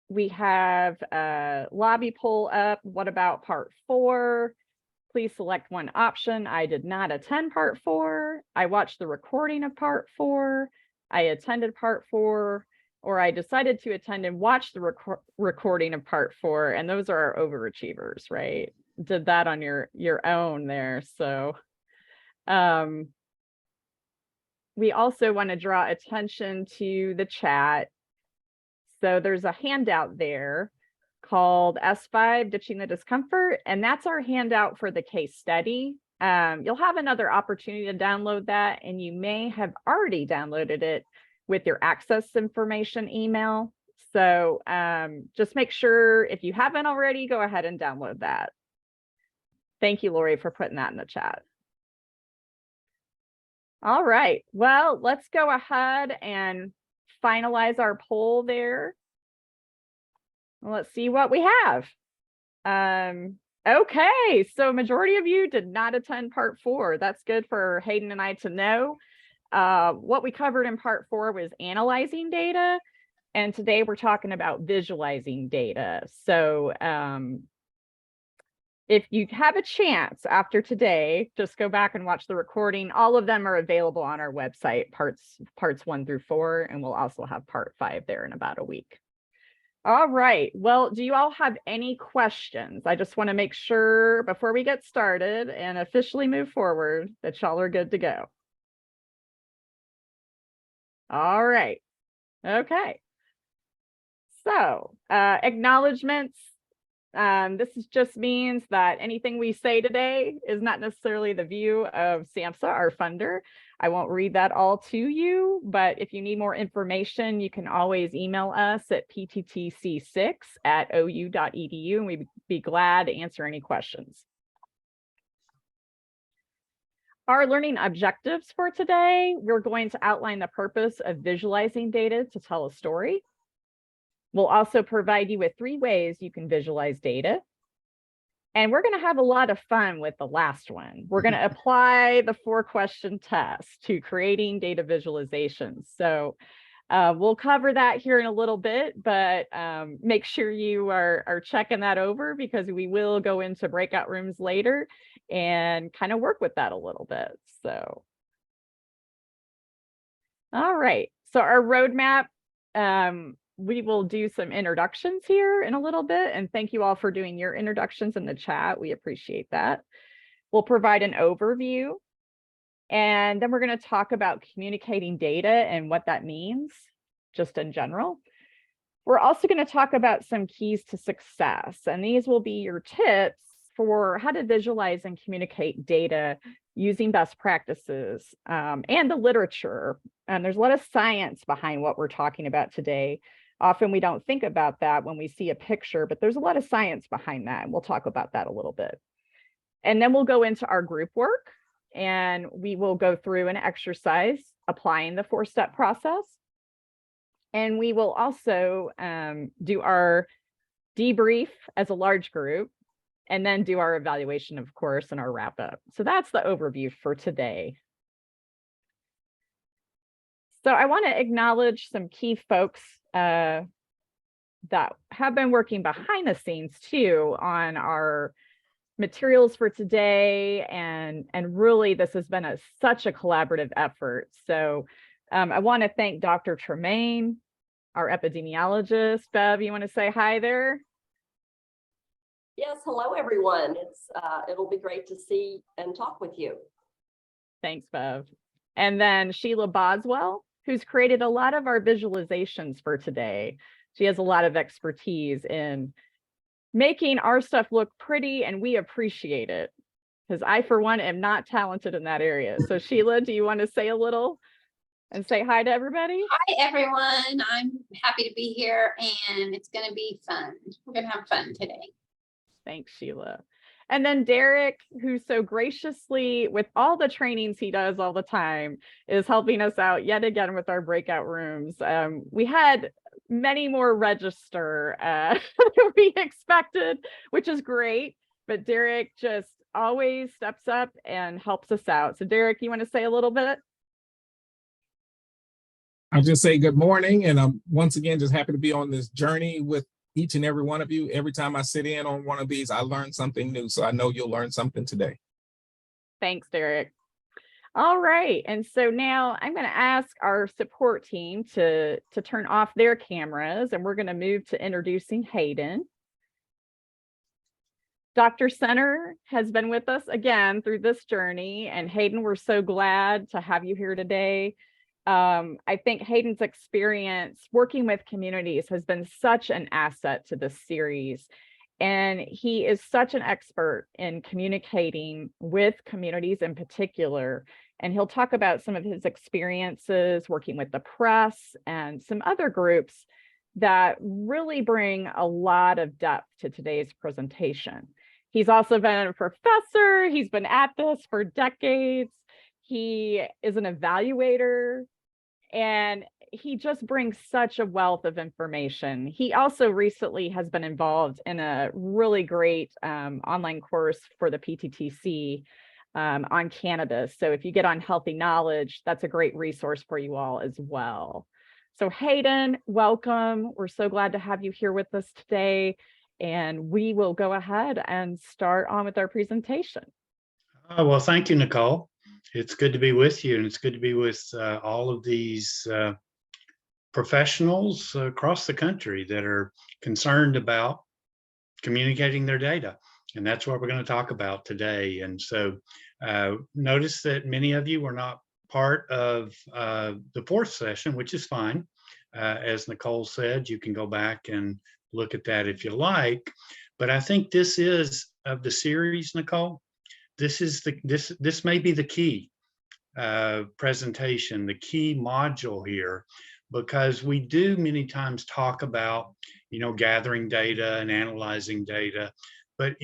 We have a lobby poll up. What about part 4? Please select one option. I did not attend part 4. I watched the recording of part 4. I attended part 4, or I decided to attend and watch the recording of part 4. And those are our overachievers, right? Did that on your own there. So we also want to draw attention to the chat. So there's a handout there called S5 Ditching the Discomfort, and that's our handout for the case study. You'll have another opportunity to download that, and you may have already downloaded it with your access information email. So just make sure, if you haven't already, go ahead and download that. Thank you, Lori, for putting that in the chat. All right, well, let's go ahead and finalize our poll there. Let's see what we have. Okay, so majority of you did not attend part 4. That's good for Hayden and I to know. What we covered in part 4 was analyzing data, and today we're talking about visualizing data. So if you have a chance after today, just go back and watch the recording. All of them are available on our website, parts 1 through 4, and we'll also have part 5 there in about a week. All right, well, do you all have any questions? I just want to make sure before we get started and officially move forward that y'all are good to go. All right, okay. So acknowledgements. This just means that anything we say today is not necessarily the view of SAMHSA, our funder. I won't read that all to you, but if you need more information, you can always email us at pttc6@ou.edu, and we'd be glad to answer any questions. Our learning objectives for today, we're going to outline the purpose of visualizing data to tell a story. We'll also provide you with 3 ways you can visualize data. And we're going to have a lot of fun with the last one. We're going to apply the 4-question test to creating data visualizations. So we'll cover that here in a little bit, but make sure you are checking that over, because we will go into breakout rooms later and kind of work with that a little bit. So, all right. So our roadmap, we will do some introductions here in a little bit, and thank you all for doing your introductions in the chat. We appreciate that. We'll provide an overview, and then we're going to talk about communicating data and what that means, just in general. We're also going to talk about some keys to success, and these will be your tips for how to visualize and communicate data using best practices and the literature. And there's a lot of science behind what we're talking about today. Often we don't think about that when we see a picture, but there's a lot of science behind that, and we'll talk about that a little bit. And then we'll go into our group work, and we will go through an exercise applying the 4-step process. And we will also do our debrief as a large group, and then do our evaluation, of course, and our wrap up. So that's the overview for today. So I want to acknowledge some key folks that have been working behind the scenes too on our materials for today, and really this has been such a collaborative effort. So I want to thank Dr. Tremaine, our epidemiologist. Bev, you want to say hi there? Yes, hello everyone. It'll be great to see and talk with you. Thanks, Bev. And then Sheila Boswell, who's created a lot of our visualizations for today. She has a lot of expertise in making our stuff look pretty, and we appreciate it, because I, for one, am not talented in that area. So Sheila, do you want to say a little and say hi to everybody? Hi, everyone. I'm happy to be here, and it's going to be fun. We're going to have fun today. Thanks, Sheila. And then Derek, who so graciously, with all the trainings he does all the time, is helping us out yet again with our breakout rooms. We had many more register than we expected, which is great. But Derek just always steps up and helps us out. So Derek, you want to say a little bit? I'll just say good morning, and I'm once again just happy to be on this journey with each and every one of you. Every time I sit in on one of these, I learn something new. So I know you'll learn something today. Thanks, Derek. All right, and so now I'm going to ask our support team to turn off their cameras, and we're going to move to introducing Hayden. Dr. Center has been with us again through this journey, and Hayden, we're so glad to have you here today. I think Hayden's experience working with communities has been such an asset to this series. And he is such an expert in communicating with communities in particular. And he'll talk about some of his experiences working with the press and some other groups that really bring a lot of depth to today's presentation. He's also been a professor. He's been at this for decades. He is an evaluator, and he just brings such a wealth of information. He also recently has been involved in a really great online course for the PTTC on cannabis. So if you get on Healthy Knowledge, that's a great resource for you all as well. So Hayden, welcome. We're so glad to have you here with us today. And we will go ahead and start on with our presentation. Well, thank you, Nicole. It's good to be with you, and it's good to be with all of these professionals across the country that are concerned about communicating their data. And that's what we're going to talk about today. And so notice that many of you were not part of the fourth session, which is fine. As Nicole said, you can go back and look at that if you like. But I think this is of the series, Nicole. This may be the key presentation, the key module here, because we do many times talk about, gathering data and analyzing data. But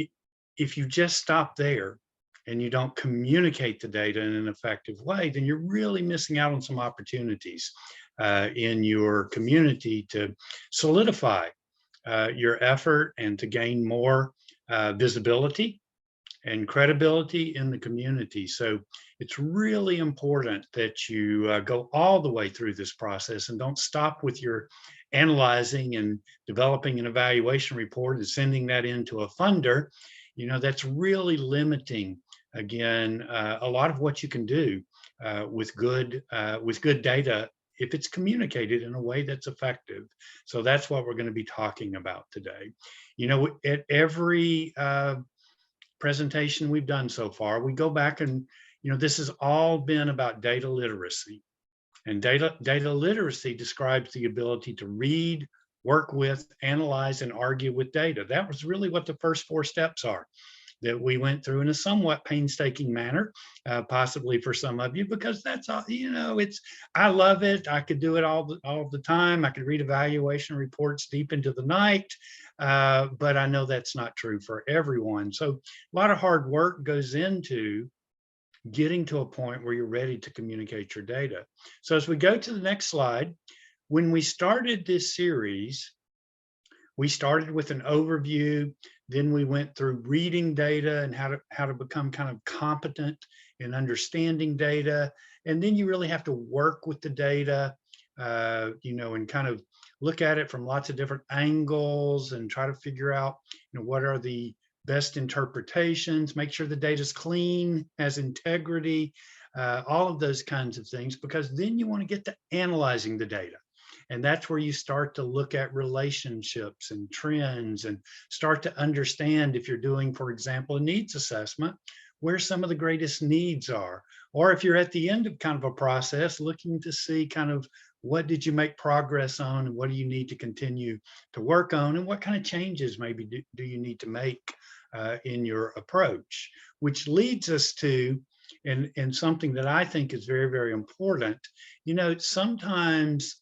if you just stop there and you don't communicate the data in an effective way, then you're really missing out on some opportunities in your community to solidify your effort and to gain more visibility and credibility in the community. So it's really important that you go all the way through this process and don't stop with your analyzing and developing an evaluation report and sending that into a funder. That's really limiting, again, a lot of what you can do with good data if it's communicated in a way that's effective. So that's what we're going to be talking about today. At every presentation we've done so far, we go back and, this has all been about data literacy. And data literacy describes the ability to read, work with, analyze, and argue with data. That was really what the first 4 steps are that we went through in a somewhat painstaking manner, possibly for some of you, because that's all, I love it. I could do it all the time. I could read evaluation reports deep into the night, but I know that's not true for everyone. So a lot of hard work goes into getting to a point where you're ready to communicate your data. So as we go to the next slide, when we started this series, we started with an overview. Then we went through reading data and how to become kind of competent in understanding data. And then you really have to work with the data, and kind of look at it from lots of different angles and try to figure out, what are the best interpretations, make sure the data is clean, has integrity, all of those kinds of things, because then you want to get to analyzing the data. And that's where you start to look at relationships and trends and start to understand, if you're doing, for example, a needs assessment, where some of the greatest needs are. Or if you're at the end of kind of a process, looking to see kind of what did you make progress on and what do you need to continue to work on, and what kind of changes maybe do you need to make in your approach, which leads us to, and something that I think is very, very important. Sometimes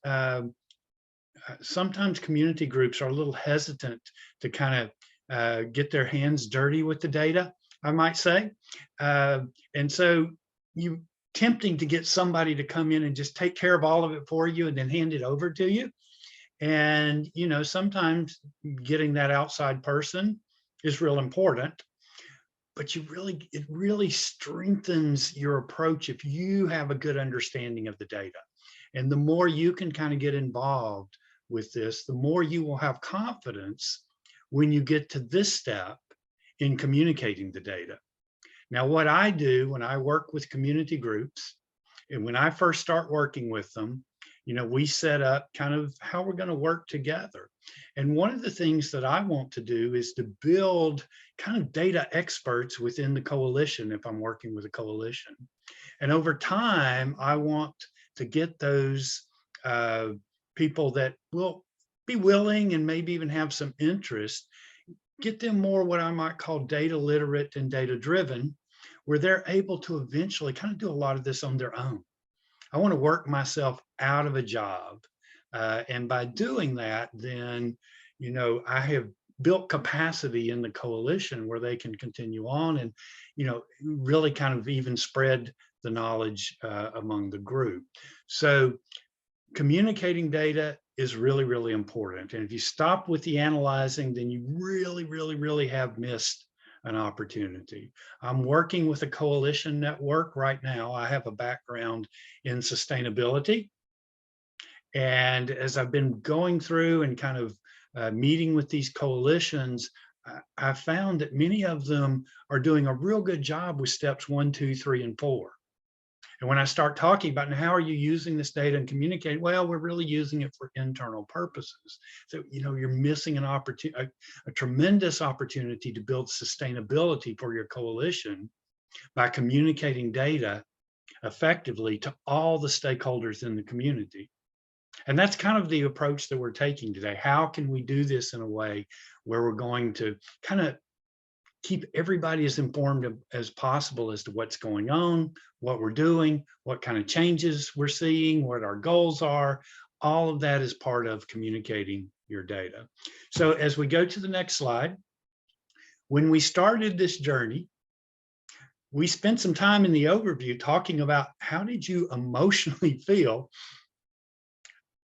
community groups are a little hesitant to kind of get their hands dirty with the data, I might say. And so you tempting to get somebody to come in and just take care of all of it for you and then hand it over to you. And, sometimes getting that outside person is real important, but it really strengthens your approach if you have a good understanding of the data. And the more you can kind of get involved with this, the more you will have confidence when you get to this step in communicating the data. Now, what I do when I work with community groups, and when I first start working with them, we set up kind of how we're going to work together. And one of the things that I want to do is to build kind of data experts within the coalition if I'm working with a coalition. And over time, I want to get those people that will be willing and maybe even have some interest, get them more what I might call data literate and data driven, where they're able to eventually kind of do a lot of this on their own. I want to work myself out of a job. And by doing that, then, I have built capacity in the coalition where they can continue on and, really kind of even spread the knowledge among the group. So communicating data is really, really important. And if you stop with the analyzing, then you really, really, really have missed an opportunity. I'm working with a coalition network right now. I have a background in sustainability. And as I've been going through and kind of meeting with these coalitions, I found that many of them are doing a real good job with steps 1, 2, 3, and 4. And when I start talking about, how are you using this data and communicating? Well, we're really using it for internal purposes. So, you're missing an opportunity, a tremendous opportunity to build sustainability for your coalition by communicating data effectively to all the stakeholders in the community. And that's kind of the approach that we're taking today. How can we do this in a way where we're going to kind of keep everybody as informed as possible as to what's going on, what we're doing, what kind of changes we're seeing, what our goals are. All of that is part of communicating your data. So as we go to the next slide, when we started this journey, we spent some time in the overview talking about how did you emotionally feel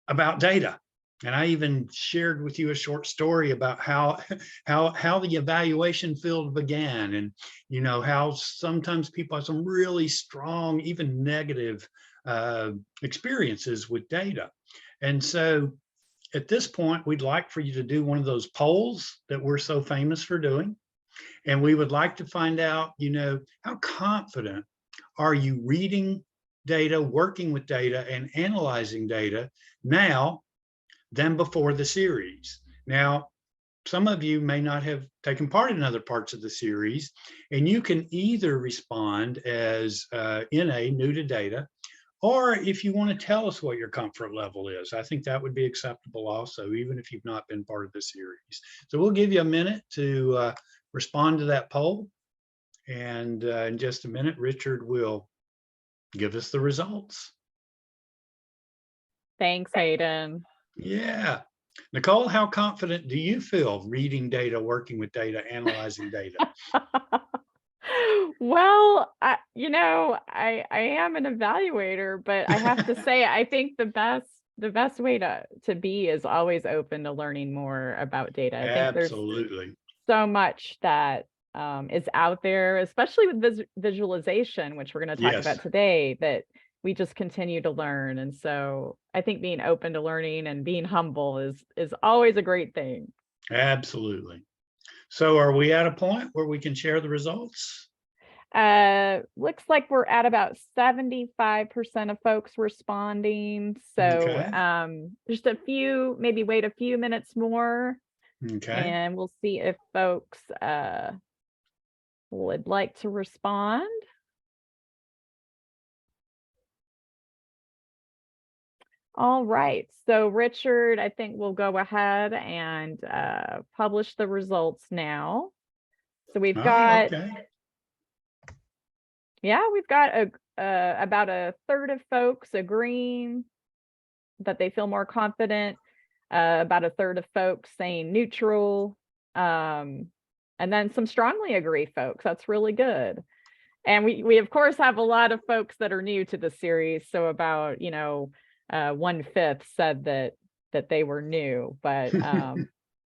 about data. And I even shared with you a short story about how the evaluation field began, and how sometimes people have some really strong, even negative experiences with data. And so at this point, we'd like for you to do one of those polls that we're so famous for doing. And we would like to find out, how confident are you reading data, working with data, and analyzing data now than before the series. Now, some of you may not have taken part in other parts of the series, and you can either respond as NA, new to data, or if you want to tell us what your comfort level is, I think that would be acceptable also, even if you've not been part of the series. So we'll give you a minute to respond to that poll. And in just a minute, Richard will give us the results. Thanks, Hayden. Yeah. Nicole, how confident do you feel reading data, working with data, analyzing data? Well, I am an evaluator, but I have to say, I think the best way to be is always open to learning more about data. I think Absolutely. there's so much that is out there, especially with visualization, which we're going to talk about today, that we just continue to learn. And so I think being open to learning and being humble is always a great thing. Absolutely. So are we at a point where we can share the results? Looks like we're at about 75% of folks responding. So just a few, maybe wait a few minutes more. Okay. And we'll see if folks would like to respond. All right, so Richard, I think we'll go ahead and publish the results now. So we've got, we've got about a third of folks agreeing that they feel more confident, about a third of folks saying neutral, and then some strongly agree folks. That's really good. And we of course have a lot of folks that are new to the series. So about, 1/5 said that they were new, but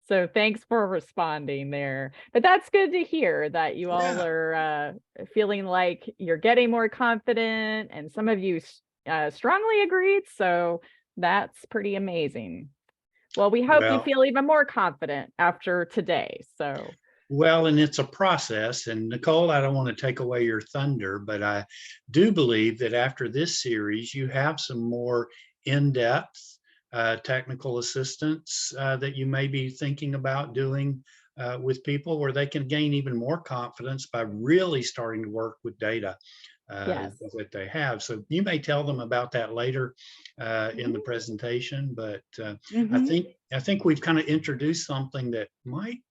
so thanks for responding there. But that's good to hear that you all are feeling like you're getting more confident, and some of you strongly agreed. So that's pretty amazing. Well, we hope you Well- feel even more confident after today. So, Well, and it's a process. And Nicole, I don't want to take away your thunder, but I do believe that after this series, you have some more in-depth technical assistance that you may be thinking about doing with people where they can gain even more confidence by really starting to work with data yes. that they have. So you may tell them about that later in the presentation, but Mhm. I think we've kind of introduced something that might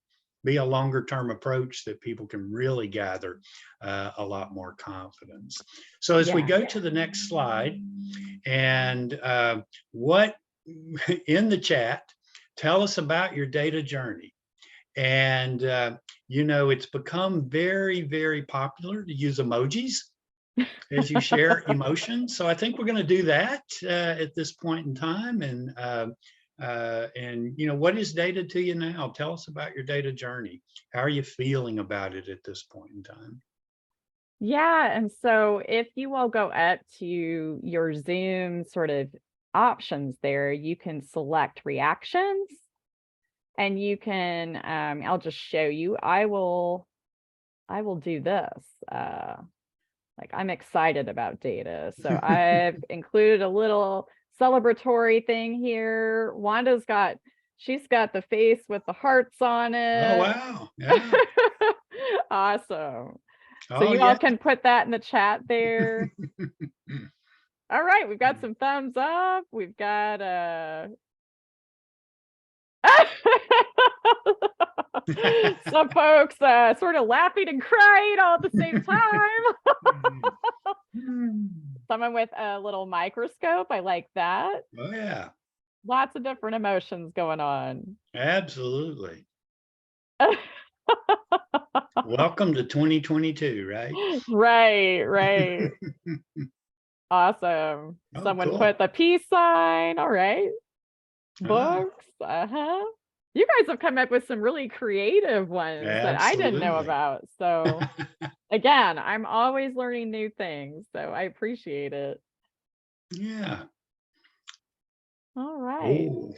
be a longer term approach that people can really gather a lot more confidence. So as we Yeah. go to the next slide, and what in the chat, tell us about your data journey. And you know, it's become very, very popular to use emojis as you share emotions. So I think we're going to do that at this point in time. And you know, what is data to you now? Tell us about your data journey. How are you feeling about it at this point in time? Yeah, and so if you all go up to your Zoom sort of options there, you can select reactions and you can, I'll just show you, I will do this. Like I'm excited about data. So I've included a little celebratory thing here. She's got the face with the hearts on it. Oh, wow. Yeah. Awesome. So Oh, you yeah. all can put that in the chat there. All right, we've got some thumbs up. We've got some folks sort of laughing and crying all at the same time. Someone with a little microscope. I like that. Oh, yeah. Lots of different emotions going on. Absolutely. Welcome to 2022, right? Right. Awesome. Oh, Someone cool. put the peace sign. All right. Books. Uh-huh. You guys have come up with some really creative ones that I didn't know Absolutely. about. So again, I'm always learning new things. So I appreciate it. Yeah. All right. Ooh.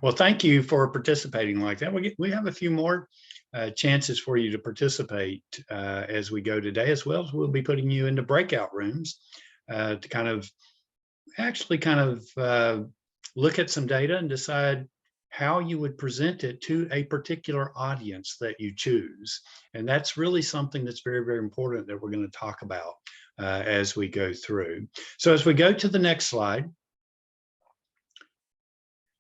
Well, thank you for participating like that. We have a few more chances for you to participate as we go today, as well as we'll be putting you into breakout rooms to kind of look at some data and decide how you would present it to a particular audience that you choose. And that's really something that's very, very important that we're going to talk about as we go through. So as we go to the next slide,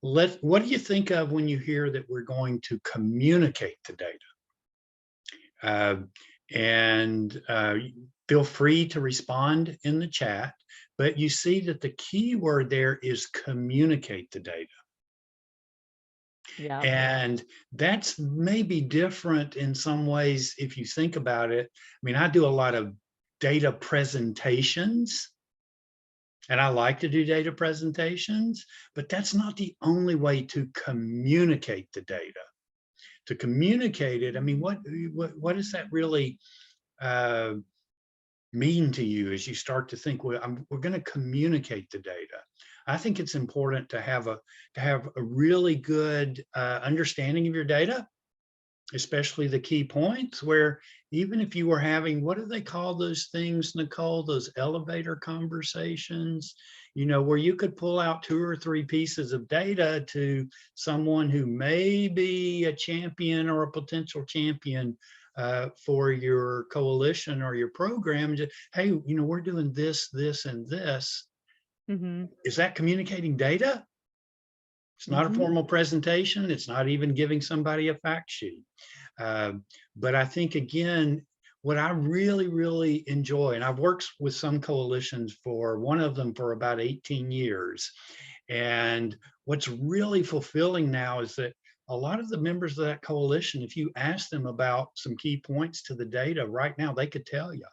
what do you think of when you hear that we're going to communicate the data? Feel free to respond in the chat, but you see that the key word there is communicate the data. Yeah. And that's maybe different in some ways if you think about it. I mean, I do a lot of data presentations. And I like to do data presentations, but that's not the only way to communicate the data. To communicate it, I mean, what does that really mean to you as you start to think, well, we're going to communicate the data? I think it's important to have a really good understanding of your data, especially the key points, where even if you were having, what do they call those things, Nicole, those elevator conversations, you know, where you could pull out 2 or 3 pieces of data to someone who may be a champion or a potential champion for your coalition or your program. Just, hey, you know, we're doing this, this, and this. Mm-hmm. Is that communicating data? It's not a formal presentation. It's not even giving somebody a fact sheet. But I think, again, what I really, really enjoy, and I've worked with some coalitions one of them for about 18 years. And what's really fulfilling now is that a lot of the members of that coalition, if you ask them about some key points to the data right now, they could tell you.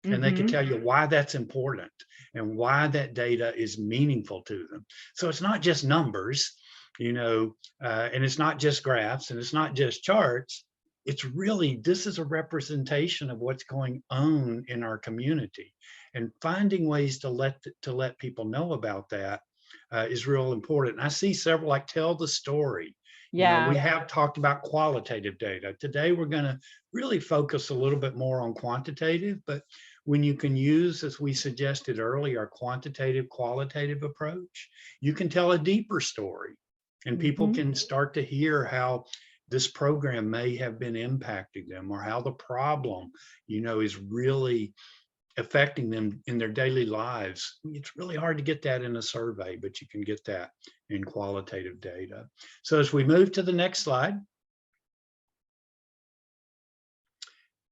And they can tell you why that's important and why that data is meaningful to them. So it's not just numbers, you know, and it's not just graphs and it's not just charts. It's really, this is a representation of what's going on in our community, and finding ways to let people know about that is real important. I see several like tell the story. You know, Yeah. we have talked about qualitative data. Today, we're going to really focus a little bit more on quantitative, but when you can use, as we suggested earlier, a quantitative, qualitative approach, you can tell a deeper story and people Mhm. can start to hear how this program may have been impacting them or how the problem, you know, is really affecting them in their daily lives. It's really hard to get that in a survey, but you can get that in qualitative data. So as we move to the next slide,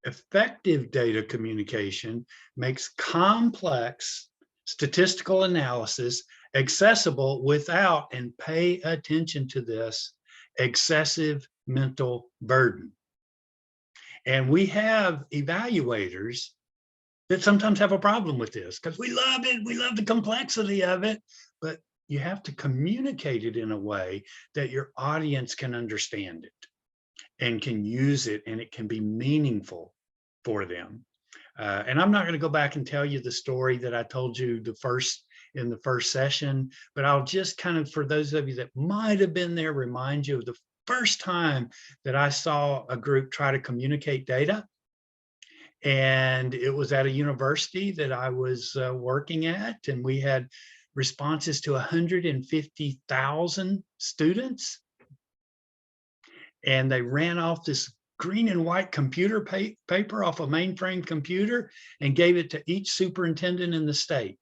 effective data communication makes complex statistical analysis accessible without, and pay attention to this, excessive mental burden. And we have evaluators that sometimes have a problem with this because we love it. We love the complexity of it, but you have to communicate it in a way that your audience can understand it and can use it, and it can be meaningful for them. And I'm not going to go back and tell you the story that I told you in the first session, but I'll just kind of, for those of you that might have been there, remind you of the first time that I saw a group try to communicate data. And it was at a university that I was working at, and we had responses to 150,000 students. And they ran off this green and white computer paper off a mainframe computer and gave it to each superintendent in the state.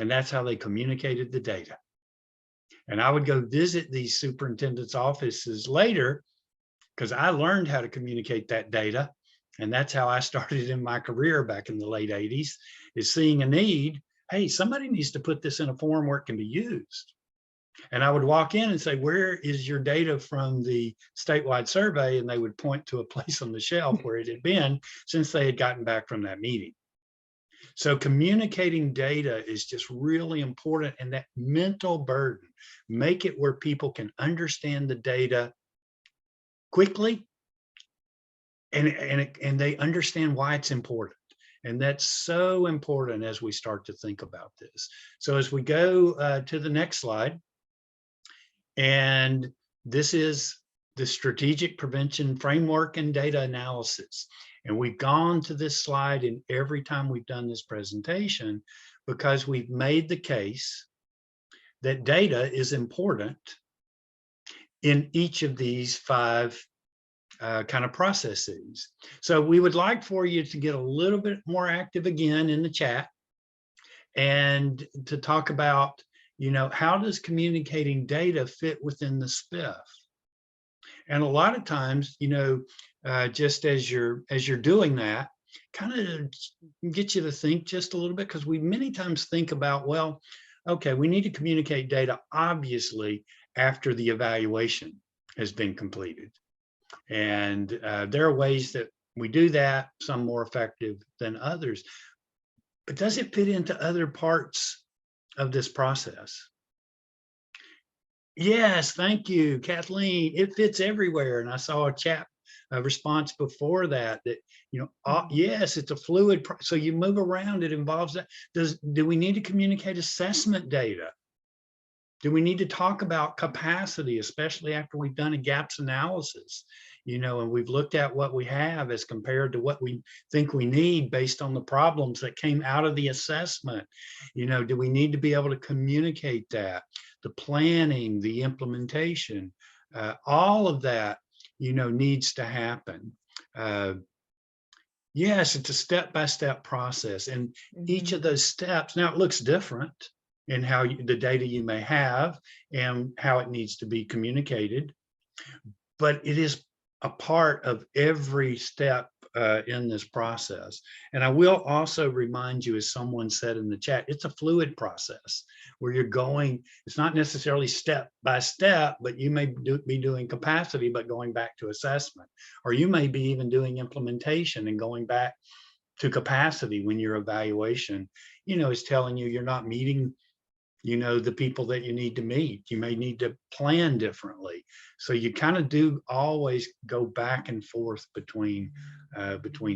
And that's how they communicated the data. And I would go visit these superintendents' offices later because I learned how to communicate that data. And that's how I started in my career back in the late 80s, is seeing a need. Hey, somebody needs to put this in a form where it can be used. And I would walk in and say, where is your data from the statewide survey? And they would point to a place on the shelf where it had been since they had gotten back from that meeting. So communicating data is just really important. And that mental burden, make it where people can understand the data quickly and they understand why it's important. And that's so important as we start to think about this. So as we go to the next slide, and this is the strategic prevention framework and data analysis. And we've gone to this slide in every time we've done this presentation because we've made the case that data is important in each of these 5 kind of processes. So we would like for you to get a little bit more active again in the chat and to talk about, you know, how does communicating data fit within the SPIF? And a lot of times, you know, just as you're doing that, kind of get you to think just a little bit, because we many times think about, well, okay, we need to communicate data obviously after the evaluation has been completed. And there are ways that we do that, some more effective than others. But does it fit into other parts of this process? Yes, thank you, Kathleen. It fits everywhere. And I saw a chat response before that, you know, yes, it's a fluid. So you move around, it involves that. Do we need to communicate assessment data? Do we need to talk about capacity, especially after we've done a gaps analysis, you know, and we've looked at what we have as compared to what we think we need based on the problems that came out of the assessment? You know, do we need to be able to communicate that? The planning, the implementation, all of that, you know, needs to happen. Yes, it's a step-by-step process, and each of those steps, now it looks different in how the data you may have and how it needs to be communicated, but it is a part of every step in this process. And I will also remind you, as someone said in the chat, it's a fluid process where you're going, it's not necessarily step by step, but you may be doing capacity, but going back to assessment, or you may be even doing implementation and going back to capacity when your evaluation, you know, is telling you you're not meeting, you know, the people that you need to meet. You may need to plan differently. So you kind of do always go back and forth between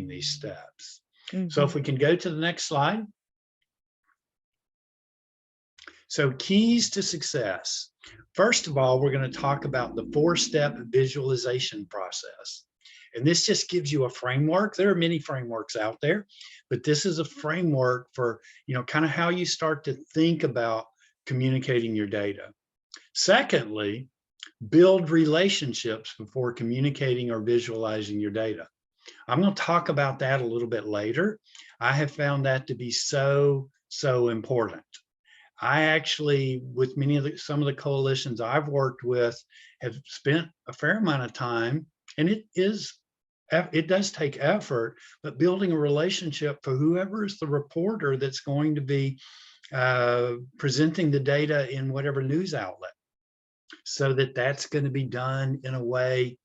these steps. So if we can go to the next slide. So keys to success. First of all, we're going to talk about the 4-step visualization process. And this just gives you a framework. There are many frameworks out there, but this is a framework for, kind of how you start to think about communicating your data. Secondly, build relationships before communicating or visualizing your data. I'm going to talk about that a little bit later. I have found that to be so important. I actually, with some of the coalitions I've worked with, have spent a fair amount of time, and it does take effort, but building a relationship for whoever is the reporter that's going to be presenting the data in whatever news outlet, so that that's going to be done in a way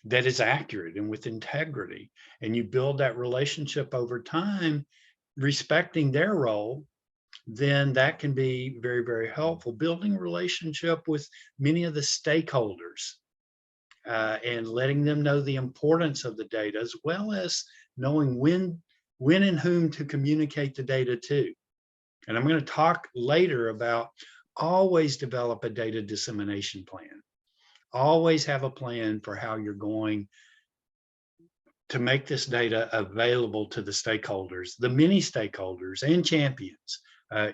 that is accurate and with integrity. And you build that relationship over time, respecting their role, then that can be very, very helpful. Building a relationship with many of the stakeholders and letting them know the importance of the data, as well as knowing when and whom to communicate the data to. And I'm going to talk later about always develop a data dissemination plan. Always have a plan for how you're going to make this data available to the stakeholders, the many stakeholders and champions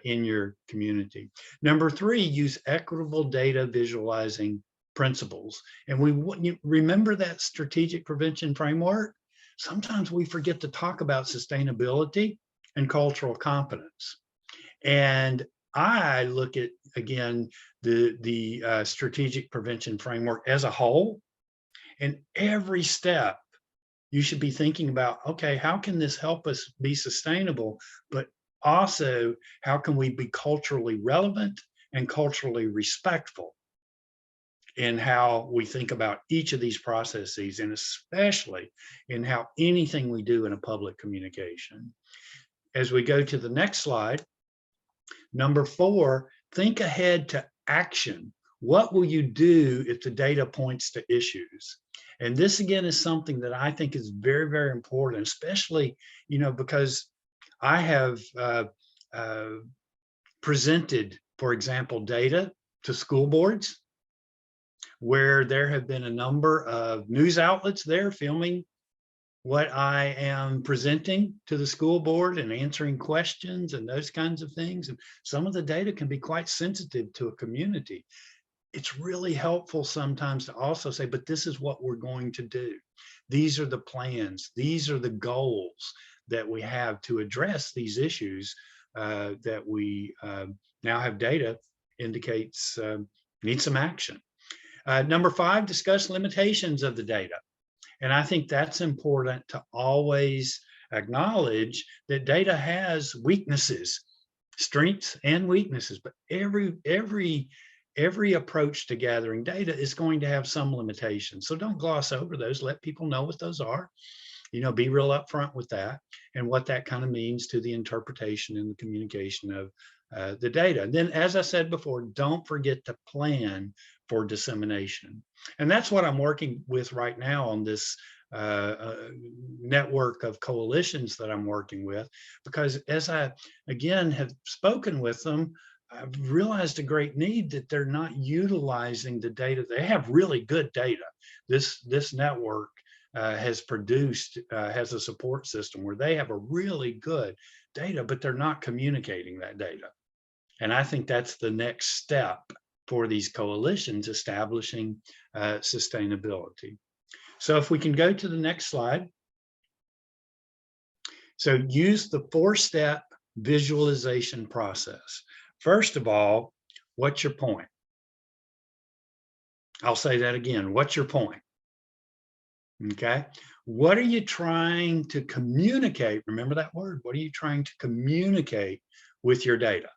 in your community. Number 3, use equitable data visualizing principles. And you remember that strategic prevention framework? Sometimes we forget to talk about sustainability and cultural competence. And I look at, again, the strategic prevention framework as a whole, and every step you should be thinking about, okay, how can this help us be sustainable? But also, how can we be culturally relevant and culturally respectful in how we think about each of these processes, and especially in how anything we do in a public communication. As we go to the next slide, number 4, think ahead to action. What will you do if the data points to issues? And this, again, is something that I think is very, very important, especially, because I have presented, for example, data to school boards where there have been a number of news outlets there filming what I am presenting to the school board and answering questions and those kinds of things. And some of the data can be quite sensitive to a community. It's really helpful sometimes to also say, but this is what we're going to do. These are the plans. These are the goals that we have to address these issues that we now have data indicates need some action. Number 5, discuss limitations of the data. And I think that's important to always acknowledge that data has weaknesses, strengths and weaknesses, but every approach to gathering data is going to have some limitations. So don't gloss over those. Let people know what those are. Be real upfront with that and what that kind of means to the interpretation and the communication of the data. And then, as I said before, don't forget to plan for dissemination. And that's what I'm working with right now on this network of coalitions that I'm working with, because as I, again, have spoken with them, I've realized a great need that they're not utilizing the data. They have really good data. This network has a support system where they have a really good data, but they're not communicating that data. And I think that's the next step for these coalitions, establishing sustainability. So if we can go to the next slide. So use the 4-step visualization process. First of all, what's your point? I'll say that again. What's your point? Okay. What are you trying to communicate? Remember that word. What are you trying to communicate with your data?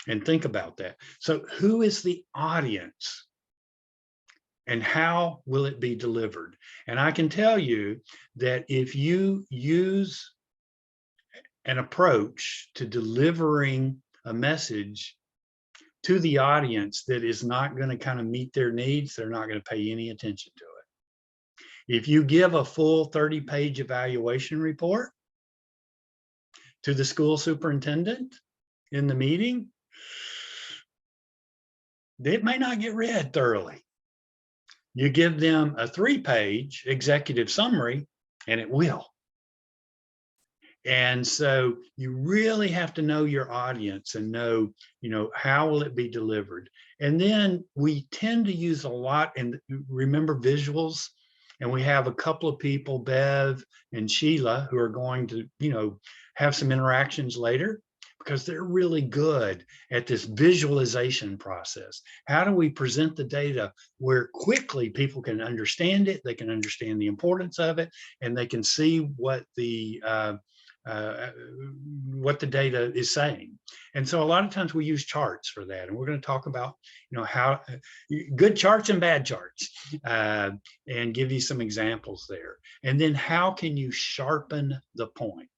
And think about that. So who is the audience? And how will it be delivered? And I can tell you that if you use an approach to delivering a message to the audience that is not going to kind of meet their needs, they're not going to pay any attention to it. If you give a full 30-page evaluation report to the school superintendent in the meeting, it may not get read thoroughly. You give them a 3-page executive summary and it will. And so you really have to know your audience and know, how will it be delivered? And then we tend to use a lot, and remember visuals, and we have a couple of people, Bev and Sheila, who are going to, have some interactions later, because they're really good at this visualization process. How do we present the data where quickly people can understand it, they can understand the importance of it, and they can see what the data is saying. And so a lot of times we use charts for that. And we're going to talk about, how good charts and bad charts, and give you some examples there. And then how can you sharpen the point?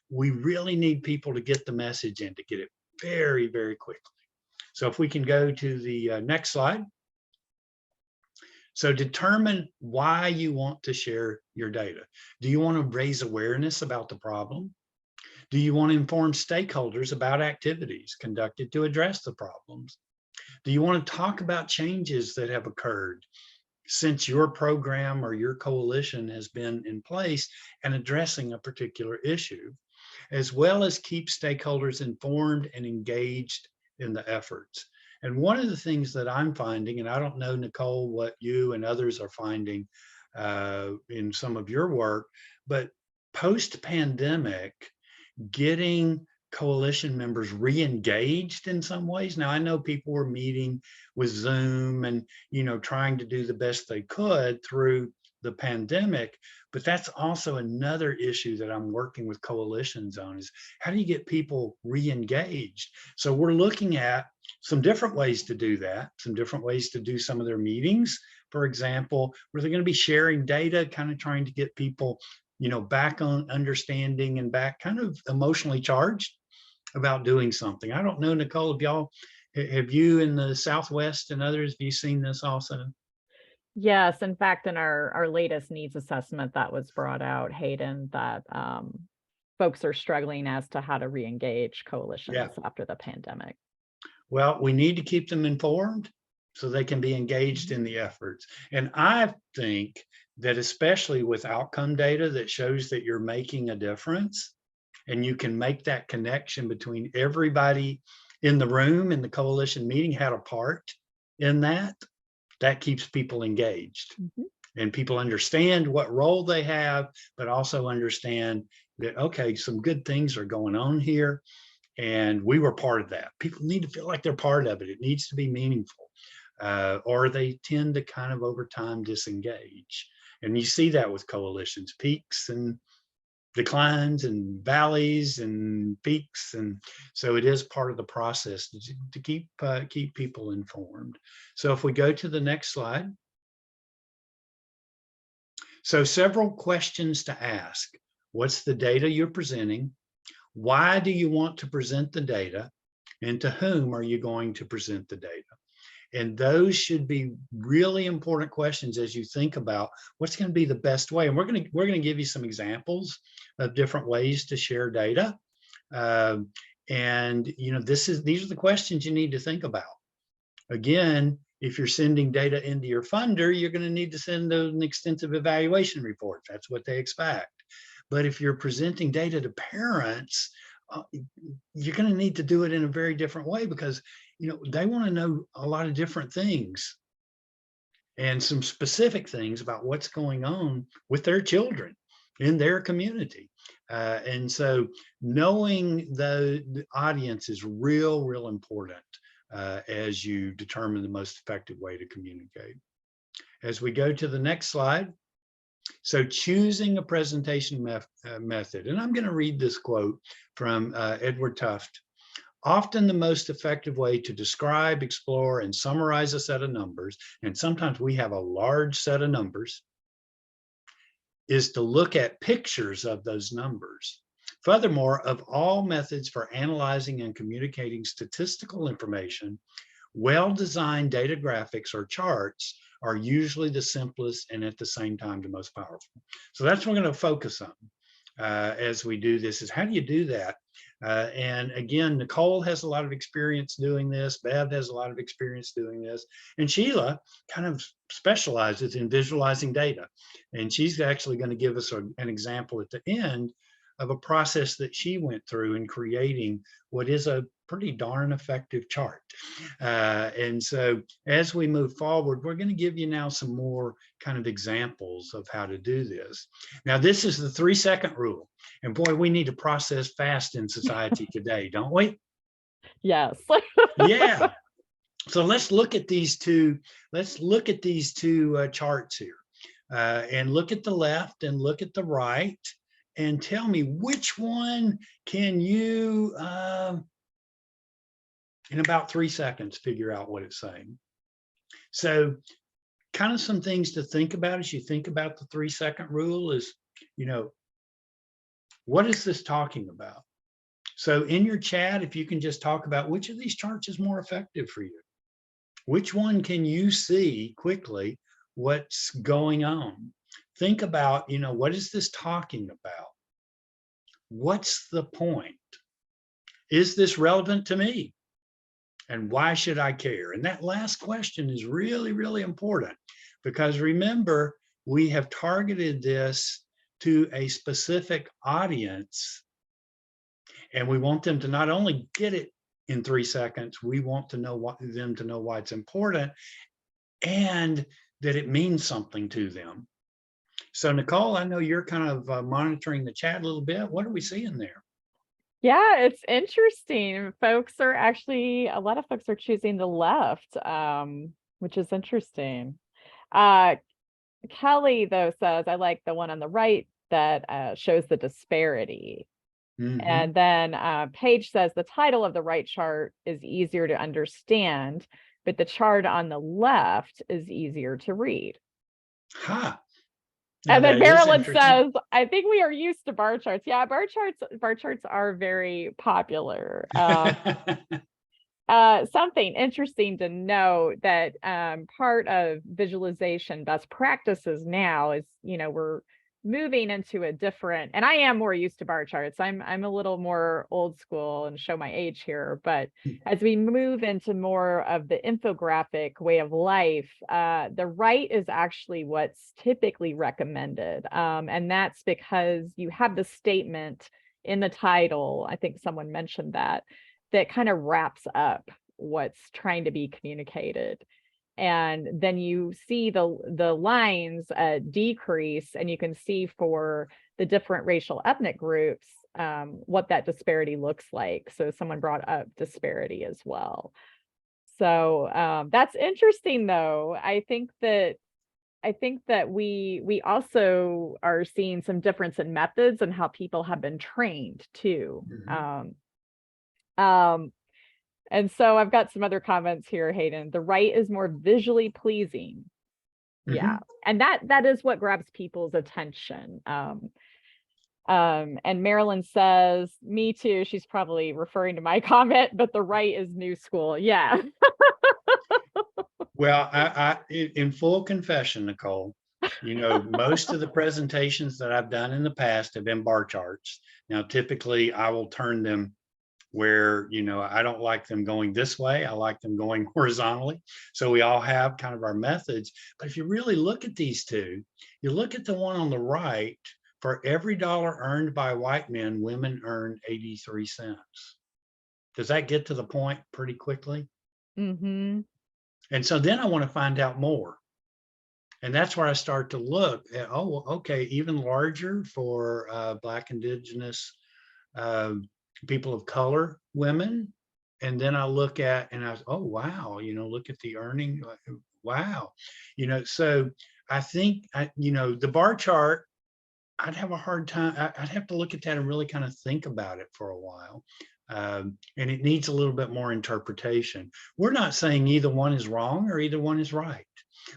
We really need people to get the message in, to get it very, very quickly. So if we can go to the next slide. So determine why you want to share your data. Do you want to raise awareness about the problem? Do you want to inform stakeholders about activities conducted to address the problems? Do you want to talk about changes that have occurred since your program or your coalition has been in place and addressing a particular issue, as well as keep stakeholders informed and engaged in the efforts? And one of the things that I'm finding, and I don't know, Nicole, what you and others are finding in some of your work, but post-pandemic, getting coalition members re-engaged in some ways. Now, I know people were meeting with Zoom and, trying to do the best they could through the pandemic, but that's also another issue that I'm working with coalitions on, is how do you get people re-engaged? So we're looking at some different ways to do that, some different ways to do some of their meetings, for example, where they're going to be sharing data, kind of trying to get people, back on understanding and back kind of emotionally charged about doing something. I don't know, Nicole, have you in the Southwest and others, have you seen this also? Yes, in fact, in our latest needs assessment that was brought out, Hayden, that folks are struggling as to how to re-engage coalitions after the pandemic. Well, we need to keep them informed so they can be engaged in the efforts. And I think that especially with outcome data that shows that you're making a difference, and you can make that connection between everybody in the room in the coalition meeting had a part in that keeps people engaged. And people understand what role they have, but also understand that, okay, some good things are going on here, and we were part of that. People need to feel like they're part of it. It needs to be meaningful, or they tend to kind of over time disengage. And you see that with coalitions, peaks and declines and valleys and peaks. And so it is part of the process to keep people informed. So if we go to the next slide. So several questions to ask. What's the data you're presenting? Why do you want to present the data? And to whom are you going to present the data? And those should be really important questions as you think about what's going to be the best way. And we're going to give you some examples of different ways to share data. And these are the questions you need to think about. Again, if you're sending data into your funder, you're going to need to send an extensive evaluation report. That's what they expect. But if you're presenting data to parents, you're going to need to do it in a very different way, because they want to know a lot of different things and some specific things about what's going on with their children in their community. And so knowing the audience is real important as you determine the most effective way to communicate. As we go to the next slide. So choosing a presentation method, and I'm going to read this quote from Edward Tufte. Often the most effective way to describe, explore, and summarize a set of numbers, and sometimes we have a large set of numbers, is to look at pictures of those numbers. Furthermore, of all methods for analyzing and communicating statistical information, well-designed data graphics or charts are usually the simplest and at the same time the most powerful. So that's what we're going to focus on. as we do this is, how do you do that? And again, Nicole has a lot of experience doing this. Bev has a lot of experience doing this. And Sheila kind of specializes in visualizing data. And she's actually going to give us an example at the end of a process that she went through in creating what is a pretty darn effective chart. And so as we move forward, we're going to give you now some more kind of examples of how to do this. Now, this is the 3-second rule. And boy, we need to process fast in society today, don't we? Yes. Yeah. So let's look at these two. Let's look at these two charts here, and look at the left and look at the right, and tell me which one can you, in about 3 seconds, figure out what it's saying. So kind of some things to think about as you think about the 3-second rule is, what is this talking about? So in your chat, if you can just talk about which of these charts is more effective for you. Which one can you see quickly what's going on? Think about, what is this talking about? What's the point? Is this relevant to me? And why should I care? And that last question is really, really important, because remember, we have targeted this to a specific audience, and we want them to not only get it in 3 seconds, we want to know them to know why it's important and that it means something to them. So Nicole, I know you're kind of monitoring the chat a little bit. What are we seeing there? Yeah, it's interesting. A lot of folks are choosing the left, which is interesting. Kelly, though, says, I like the one on the right that shows the disparity. Mhm. And then Paige says the title of the right chart is easier to understand, but the chart on the left is easier to read. Ha. And Now, then that is Marilyn interesting. says, I think we are used to bar charts. Yeah, bar charts are very popular. Something interesting to note that part of visualization best practices now is, we're moving into a different, and I am more used to bar charts. I'm a little more old school and show my age here, but as we move into more of the infographic way of life, the right is actually what's typically recommended. And that's because you have the statement in the title. I think someone mentioned that kind of wraps up what's trying to be communicated. And then you see the lines decrease, and you can see for the different racial ethnic groups what that disparity looks like. So someone brought up disparity as well. So that's interesting, though. I think that we also are seeing some difference in methods and how people have been trained too. Mhm. And so I've got some other comments here, Hayden. The right is more visually pleasing. Yeah. And that is what grabs people's attention. And Marilyn says, me too. She's probably referring to my comment, but the right is new school. Yeah. Well, in full confession, Nicole, most of the presentations that I've done in the past have been bar charts. Now, typically I will turn them where, I don't like them going this way. I like them going horizontally. So we all have kind of our methods. But if you really look at these two, you look at the one on the right, for every dollar earned by white men, women earn 83 cents. Does that get to the point pretty quickly? Mm-hmm. And so then I want to find out more. And that's where I start to look at, oh, okay, even larger for Black, Indigenous, people of color, women. And then I look at, and I was, oh, wow, look at the earning. Wow. So I think, the bar chart, I'd have a hard time. I'd have to look at that and really kind of think about it for a while. And it needs a little bit more interpretation. We're not saying either one is wrong or either one is right.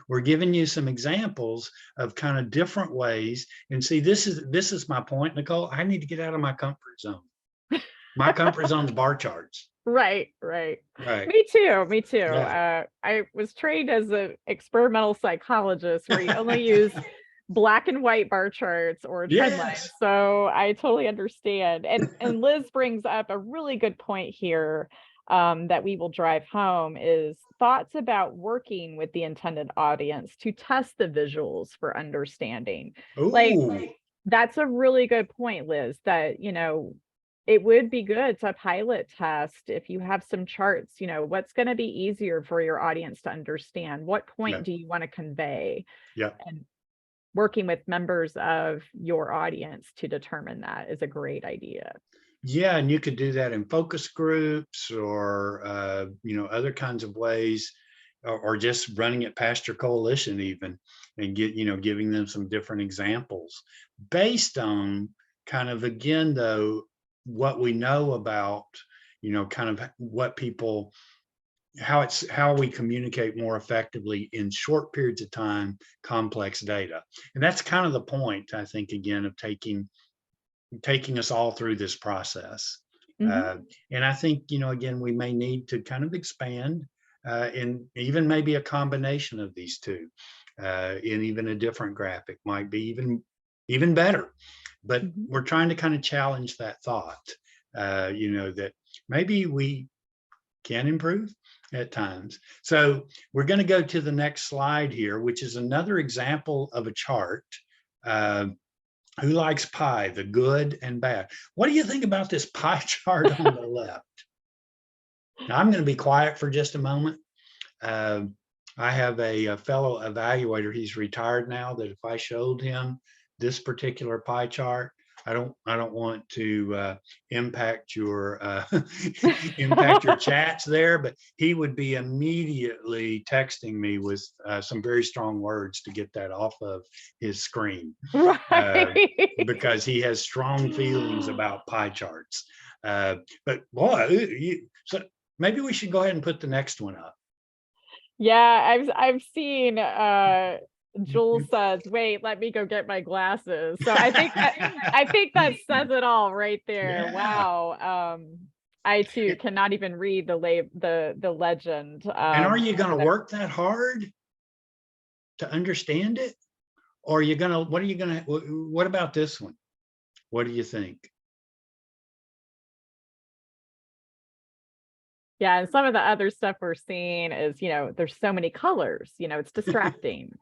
We're giving you some examples of kind of different ways. And see, this is my point, Nicole. I need to get out of my comfort zone. My comfort zone is bar charts. Right. Me too. Yeah. I was trained as an experimental psychologist where you only use black and white bar charts or trend lines. Yes. So I totally understand. And Liz brings up a really good point here that we will drive home is thoughts about working with the intended audience to test the visuals for understanding. Like, Ooh, that's a really good point, Liz, that, you know, it would be good to pilot test if you have some charts, you know, what's going to be easier for your audience to understand? What point Yeah. do you want to convey? yeah. And working with members of your audience to determine that is a great idea. Yeah, and you could do that in focus groups or, other kinds of ways, or just running it past your coalition even and giving them some different examples based on kind of, again, though, what we know about, kind of what people, how we communicate more effectively in short periods of time, complex data. And that's kind of the point, I think, again, of taking us all through this process. And I think, again, we may need to kind of expand in even maybe a combination of these two, in even a different graphic might be even better. But we're trying to kind of challenge that thought, that maybe we can improve at times. So we're going to go to the next slide here, which is another example of a chart. Who likes pie, the good and bad? What do you think about this pie chart on the left? Now, I'm going to be quiet for just a moment. I have a fellow evaluator, he's retired now, that if I showed him this particular pie chart, I don't want to impact your impact your chats there, but he would be immediately texting me with some very strong words to get that off of his screen, Right. because he has strong feelings about pie charts. But boy, so maybe we should go ahead and put the next one up. Yeah, I've seen Jules says, wait, let me go get my glasses. So I think that says it all right there. Yeah. Wow. I too cannot even read the legend. And are you going to work that hard to understand it? Or what about this one? What do you think? Yeah, and some of the other stuff we're seeing is, there's so many colors, it's distracting.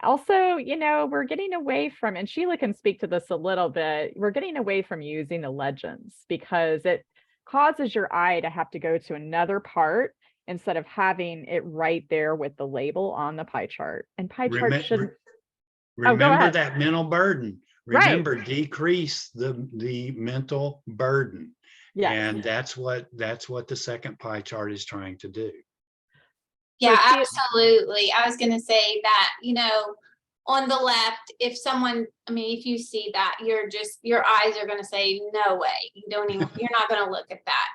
Also, we're getting away from, and Sheila can speak to this a little bit, we're getting away from using the legends because it causes your eye to have to go to another part instead of having it right there with the label on the pie chart. And pie charts shouldn't. Remember that mental burden. Right. Remember, decrease the mental burden. Yes. And that's what the second pie chart is trying to do. Yeah, absolutely. I was going to say that, on the left, if you see that, your eyes are going to say, no way, you're not going to look at that.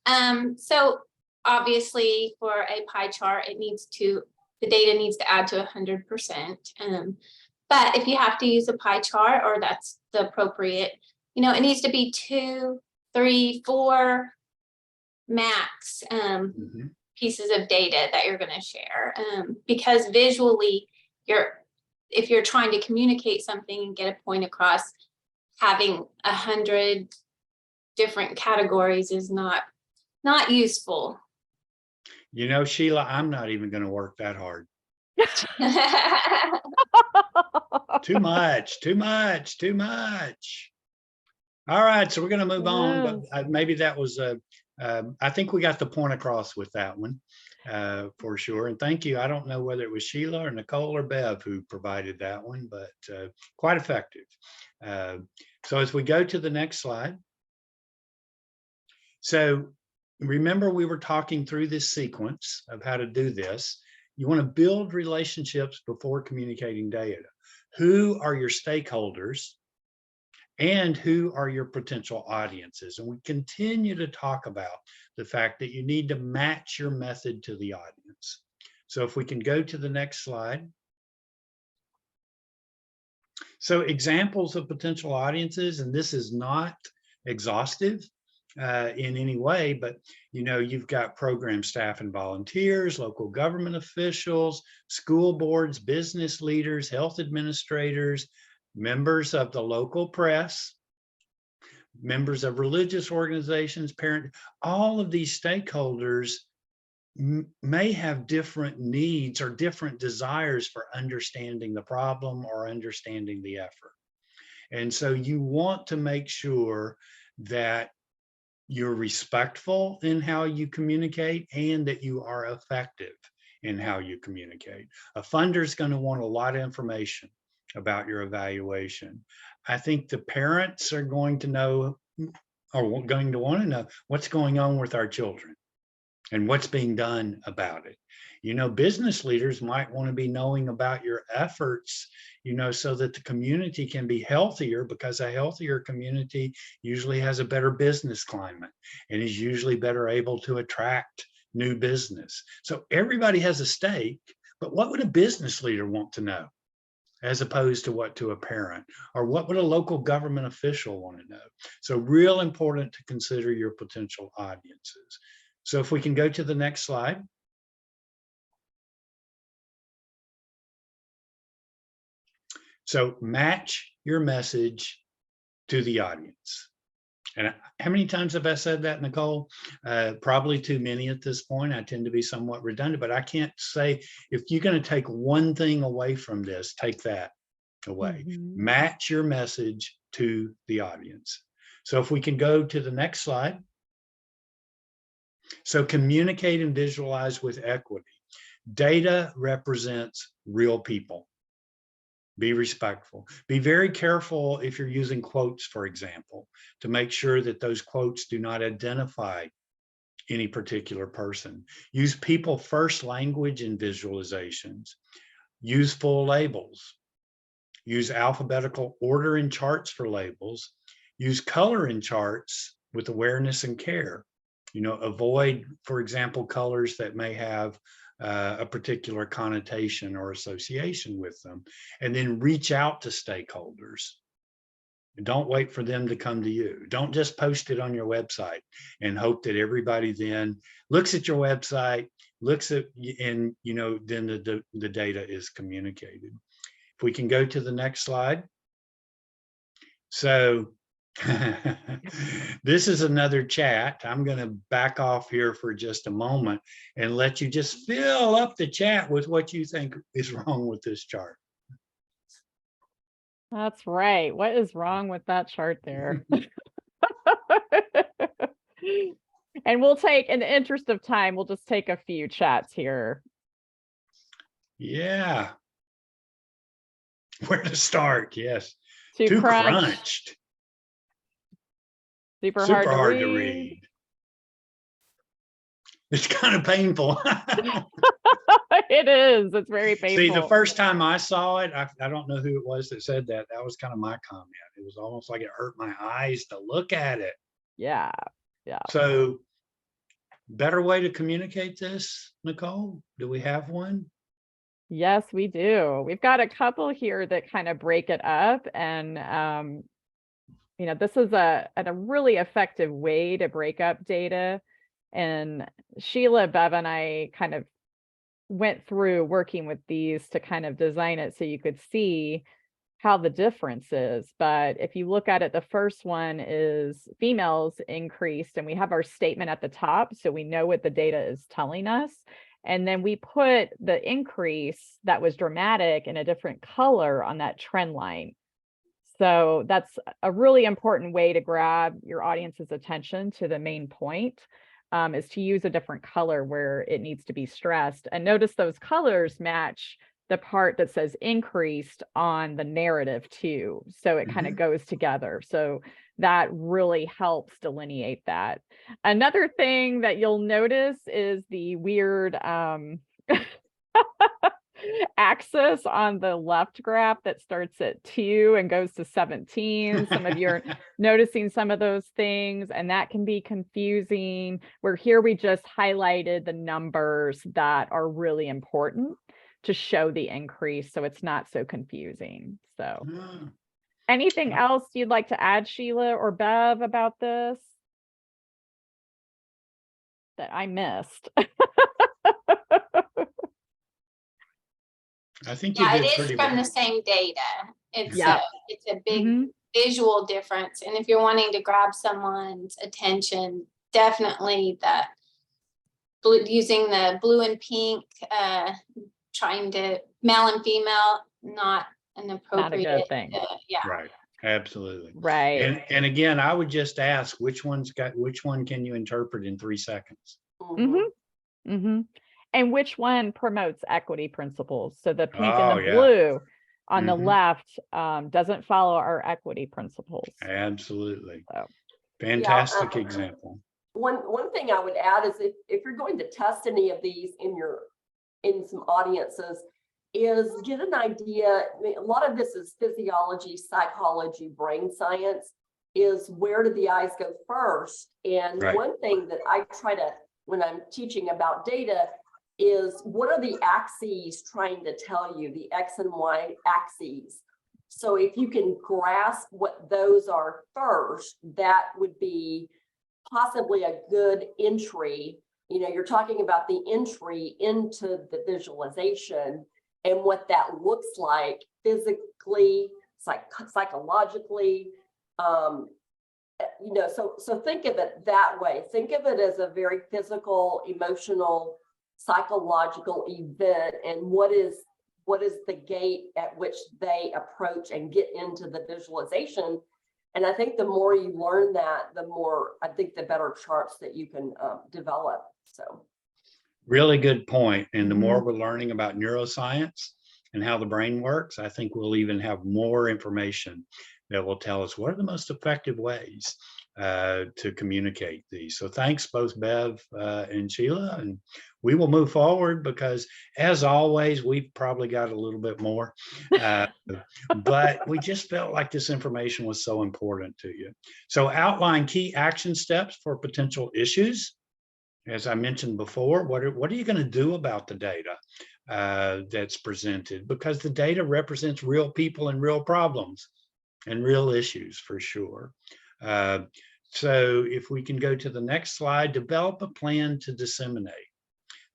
And so obviously for a pie chart, the data needs to add to 100%. But if you have to use a pie chart, or that's the appropriate, it needs to be 2, 3, 4 max pieces of data that you're going to share, because visually if you're trying to communicate something and get a point across, having 100 different categories is not useful. Sheila, I'm not even going to work that hard. Too much. All right, so we're going to move on, but maybe that was I think we got the point across with that one, for sure. And thank you. I don't know whether it was Sheila or Nicole or Bev who provided that one, but quite effective. So as we go to the next slide. So remember, we were talking through this sequence of how to do this. You want to build relationships before communicating data. Who are your stakeholders? And who are your potential audiences? And we continue to talk about the fact that you need to match your method to the audience. So if we can go to the next slide. So examples of potential audiences, and this is not exhaustive. in any way, but you've got program staff and volunteers, local government officials, school boards, business leaders, health administrators, members of the local press, members of religious organizations, all of these stakeholders may have different needs or different desires for understanding the problem or understanding the effort. And so you want to make sure that you're respectful in how you communicate and that you are effective in how you communicate. A funder is going to want a lot of information about your evaluation. I think the parents are going to know, or going to want to know, what's going on with our children and what's being done about it. Business leaders might want to be knowing about your efforts, so that the community can be healthier, because a healthier community usually has a better business climate and is usually better able to attract new business. So everybody has a stake, but what would a business leader want to know as opposed to what to a parent, or what would a local government official want to know? So real important to consider your potential audiences. So if we can go to the next slide. So match your message to the audience. And how many times have I said that, Nicole? Probably too many at this point. I tend to be somewhat redundant, but I can't say, if you're going to take one thing away from this, take that away. Match your message to the audience. So if we can go to the next slide. So communicate and visualize with equity. Data represents real people. Be respectful. Be very careful if you're using quotes, for example, to make sure that those quotes do not identify any particular person. Use people first language in visualizations. Use full labels. Use alphabetical order in charts for labels. Use color in charts with awareness and care. Avoid, for example, colors that may have a particular connotation or association with them, and then reach out to stakeholders. Don't wait for them to come to you. Don't just post it on your website and hope that everybody then looks at your website, looks at, and then the data is communicated. If we can go to the next slide. So this is another chat. I'm going to back off here for just a moment and let you just fill up the chat with what you think is wrong with this chart. That's right. What is wrong with that chart there? And we'll take, in the interest of time, we'll just take a few chats here. Yeah. Where to start? Yes. Too crunched. Super hard to read. It's kind of painful. It is. It's very painful. See, the first time I saw it, I don't know who it was that said that. That was kind of my comment. It was almost like it hurt my eyes to look at it. Yeah. Yeah. So, better way to communicate this, Nicole? Do we have one? Yes, we do. We've got a couple here that kind of break it up, and this is a really effective way to break up data. And Sheila, Bev, and I kind of went through working with these to kind of design it so you could see how the difference is. But if you look at it, the first one is females increased, and we have our statement at the top, so we know what the data is telling us. And then we put the increase that was dramatic in a different color on that trend line. So that's a really important way to grab your audience's attention to the main point, is to use a different color where it needs to be stressed. And notice those colors match the part that says increased on the narrative too. So it kind of goes together. So that really helps delineate that. Another thing that you'll notice is the weird axis on the left graph that starts at 2 and goes to 17. Some of you are noticing some of those things, and that can be confusing. Where here we just highlighted the numbers that are really important to show the increase, so it's not so confusing. So anything else you'd like to add, Sheila or Bev, about this? that I missed. I think you Yeah, did it is pretty from well. the same data. It's Yeah. it's a big Mhm. visual difference. And if you're wanting to grab someone's attention, definitely that using the blue and pink, trying to male and female, not an appropriate. thing. Yeah. Right, absolutely. Right. And again, I would just ask which one can you interpret in 3 seconds? Mm-hmm. Mm-hmm. And which one promotes equity principles? So the pink and Oh, the yeah. blue on the Mhm. left doesn't follow our equity principles. Absolutely. So. Fantastic example. One thing I would add is if you're going to test any of these in some audiences, is get an idea. I mean, a lot of this is physiology, psychology, brain science, is where do the eyes go first? And Right. one thing that I try to, when I'm teaching about data, is what are the axes trying to tell you, the X and Y axes. So if you can grasp what those are first, that would be possibly a good entry. You know, you're talking about the entry into the visualization and what that looks like physically, psychologically. You know, so think of it that way. Think of it as a very physical, emotional, psychological event, and what is the gate at which they approach and get into the visualization. And I think the more you learn that, the more, I think the better charts that you can develop. So. Really good point. And the more Mhm. we're learning about neuroscience and how the brain works, I think we'll even have more information that will tell us what are the most effective ways to communicate these. So thanks both Bev and Sheila, and we will move forward because as always, we've probably got a little bit more, but we just felt like this information was so important to you. So outline key action steps for potential issues. As I mentioned before, what are you going to do about the data that's presented? Because the data represents real people and real problems and real issues for sure. So if we can go to the next slide, develop a plan to disseminate.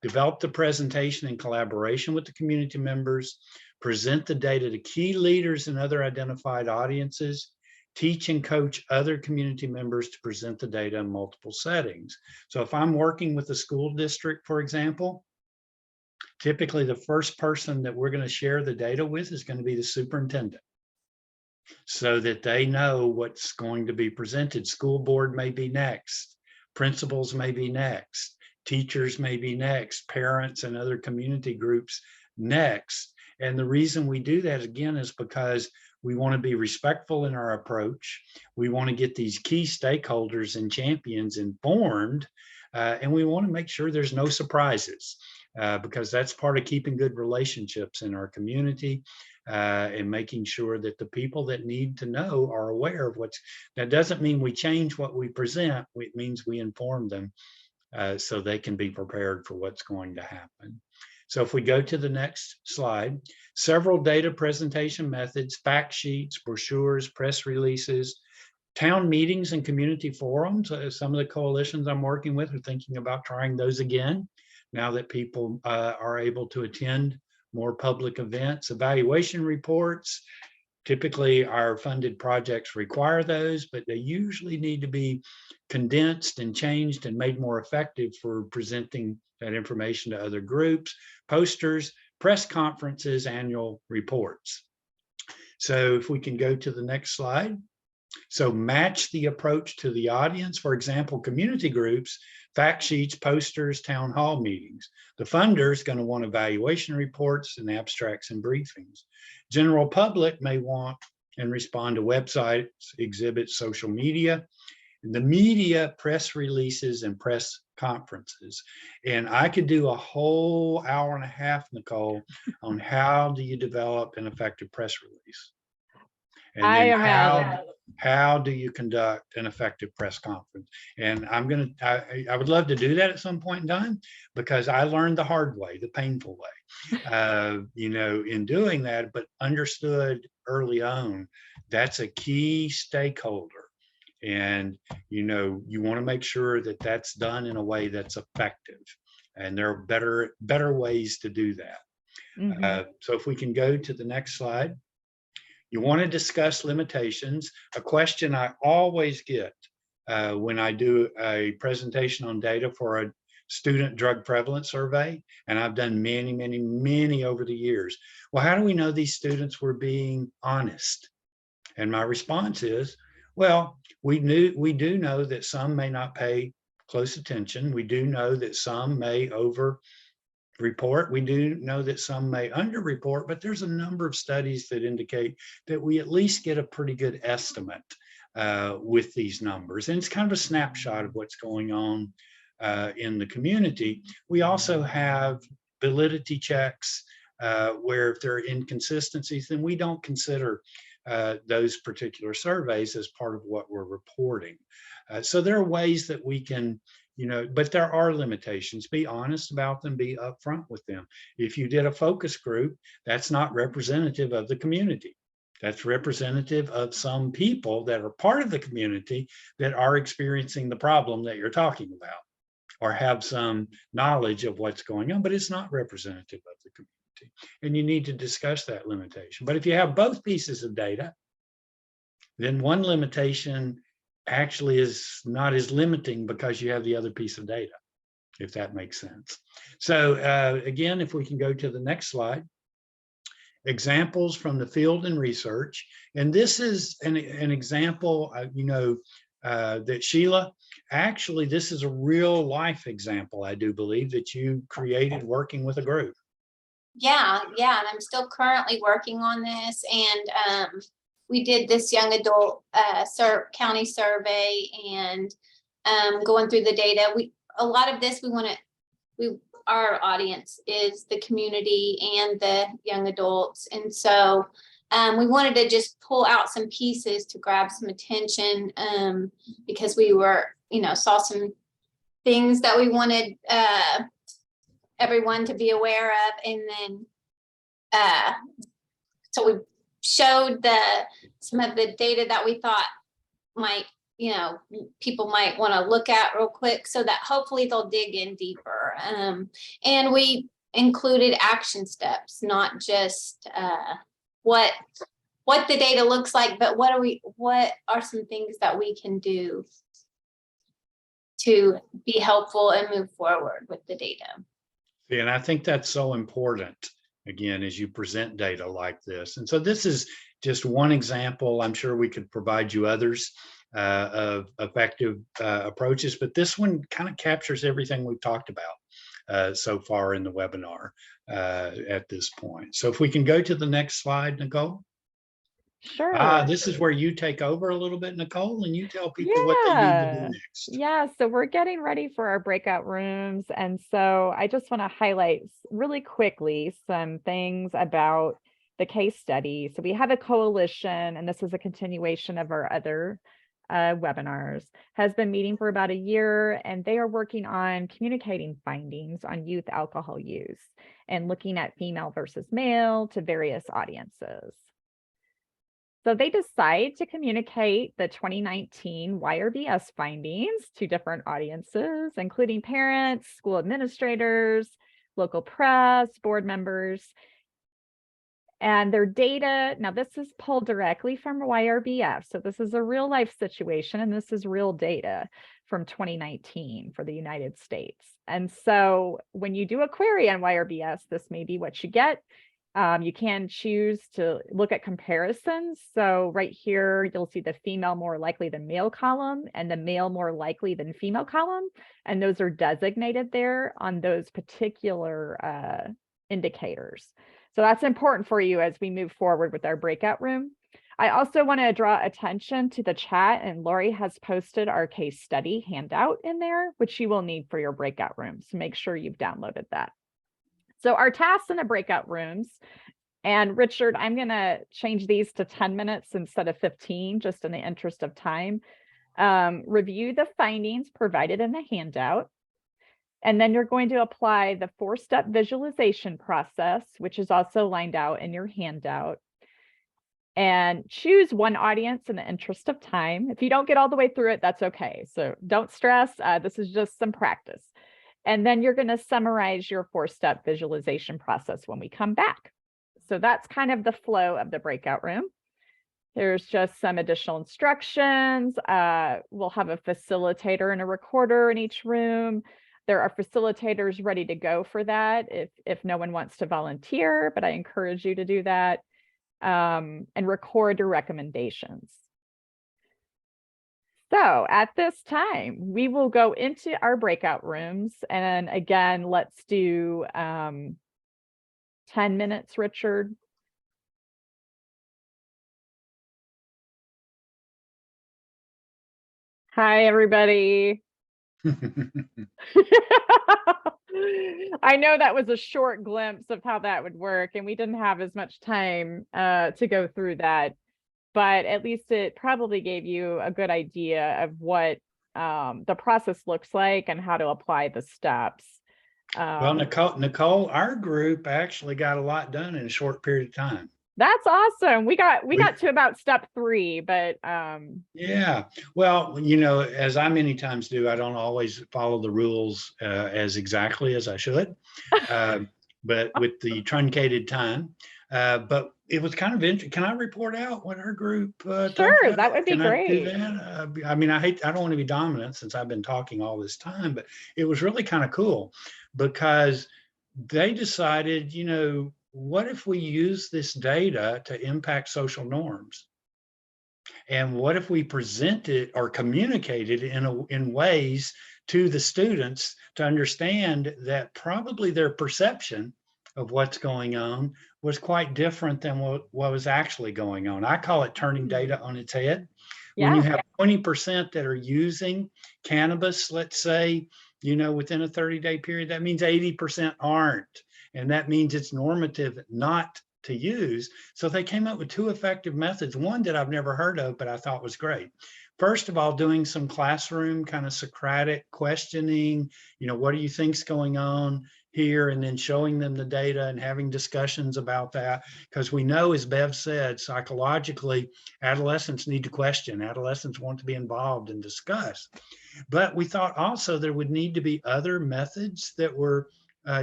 Develop the presentation in collaboration with the community members, present the data to key leaders and other identified audiences, teach and coach other community members to present the data in multiple settings. So if I'm working with a school district, for example, typically the first person that we're going to share the data with is going to be the superintendent, so that they know what's going to be presented. School board may be next, principals may be next, teachers may be next, parents and other community groups next. And the reason we do that, again, is because we want to be respectful in our approach. We want to get these key stakeholders and champions informed, and we want to make sure there's no surprises, because that's part of keeping good relationships in our community, and making sure that the people that need to know are aware of what's. That doesn't mean we change what we present. It means we inform them so they can be prepared for what's going to happen. So if we go to the next slide, several data presentation methods, fact sheets, brochures, press releases, town meetings and community forums. Some of the coalitions I'm working with are thinking about trying those again now that people are able to attend more public events. Evaluation reports. Typically, our funded projects require those, but they usually need to be condensed and changed and made more effective for presenting that information to other groups, posters, press conferences, annual reports. So if we can go to the next slide. So match the approach to the audience. For example, community groups, fact sheets, posters, town hall meetings. The funder is going to want evaluation reports and abstracts and briefings. General public may want and respond to websites, exhibits, social media. The media, press releases and press conferences. And I could do a whole hour and a half, Nicole, on how do you develop an effective press release? And then how do you conduct an effective press conference? And I would love to do that at some point in time, because I learned the hard way, the painful way, in doing that, but understood early on, that's a key stakeholder And, you know, you want to make sure that that's done in a way that's effective. And there are better ways to do that. So if we can go to the next slide. You want to discuss limitations. A question I always get when I do a presentation on data for a student drug prevalence survey, and I've done many over the years. Well, how do we know these students were being honest? And my response is, well, we do know that some may not pay close attention. We do know that some may over-report. We do know that some may under-report, but there's a number of studies that indicate that we at least get a pretty good estimate with these numbers. And it's kind of a snapshot of what's going on in the community. We also have validity checks where if there are inconsistencies, then we don't consider those particular surveys as part of what we're reporting. So there are ways that we can, you know, but there are limitations. Be honest about them, be upfront with them. If you did a focus group, that's not representative of the community. That's representative of some people that are part of the community that are experiencing the problem that you're talking about, or have some knowledge of what's going on, but it's not representative of the community. And you need to discuss that limitation. But if you have both pieces of data, then one limitation actually is not as limiting because you have the other piece of data, if that makes sense. So again, if we can go to the next slide. Examples from the field and research. And this is an example, you know, that Sheila, actually, this is a real life example, I do believe, that you created working with a group. Yeah, and I'm still currently working on this. And we did this young adult county survey, and going through the data. A lot of this our audience is the community and the young adults, and so we wanted to just pull out some pieces to grab some attention because we were, you know, saw some things that we wanted everyone to be aware of, and then so we showed some of the data that we thought might, you know, people might want to look at real quick, so that hopefully they'll dig in deeper. And we included action steps, not just what the data looks like, but what are some things that we can do to be helpful and move forward with the data. Yeah, and I think that's so important, again, as you present data like this. And so this is just one example. I'm sure we could provide you others of effective approaches, but this one kind of captures everything we've talked about so far in the webinar at this point. So if we can go to the next slide, Nicole. Sure. This is where you take over a little bit, Nicole, and you tell people what they need to do next. Yeah, so we're getting ready for our breakout rooms. And so I just want to highlight really quickly some things about the case study. So we have a coalition, and this is a continuation of our other webinars, has been meeting for about a year, and they are working on communicating findings on youth alcohol use and looking at female versus male to various audiences. So they decide to communicate the 2019 YRBS findings to different audiences, including parents, school administrators, local press, board members. And their data, now this is pulled directly from YRBS. So this is a real life situation, and this is real data from 2019 for the United States. And so when you do a query on YRBS, this may be what you get. You can choose to look at comparisons. So right here, you'll see the female more likely than male column and the male more likely than female column. And those are designated there on those particular indicators. So that's important for you as we move forward with our breakout room. I also want to draw attention to the chat, and Lori has posted our case study handout in there, which you will need for your breakout rooms. So make sure you've downloaded that. So our tasks in the breakout rooms, and Richard, I'm going to change these to 10 minutes instead of 15, just in the interest of time. Review the findings provided in the handout. And then you're going to apply the 4-step visualization process, which is also lined out in your handout. and choose one audience in the interest of time. If you don't get all the way through it, that's okay. So don't stress. This is just some practice. And then you're going to summarize your 4-step visualization process when we come back. So that's kind of the flow of the breakout room. There's just some additional instructions. We'll have a facilitator and a recorder in each room. There are facilitators ready to go for that if no one wants to volunteer, but I encourage you to do that, and record your recommendations. So at this time, we will go into our breakout rooms. And again, let's do 10 minutes, Richard. Hi, everybody. I know that was a short glimpse of how that would work, and we didn't have as much time to go through that, but at least it probably gave you a good idea of what the process looks like and how to apply the steps. Well, Nicole, our group actually got a lot done in a short period of time. That's awesome. We got to about step 3, but yeah. Well, you know, as I many times do, I don't always follow the rules as exactly as I should, but with the truncated time. But it was kind of interesting. Can I report out what our group sure, that would be great. I do that? I mean, I don't want to be dominant since I've been talking all this time, but it was really kind of cool because they decided, you know, what if we use this data to impact social norms? And what if we present it or communicate it in ways to the students to understand that probably their perception of what's going on was quite different than what was actually going on. I call it turning data on its head. When you have 20% that are using cannabis, let's say, you know, within a 30-day period, that means 80% aren't. And that means it's normative not to use. So they came up with 2 effective methods. One that I've never heard of, but I thought was great. First of all, doing some classroom kind of Socratic questioning, you know, what do you think's going on here? And then showing them the data and having discussions about that. Because we know, as Bev said, psychologically, adolescents need to question. Adolescents want to be involved and discuss. But we thought also there would need to be other methods that were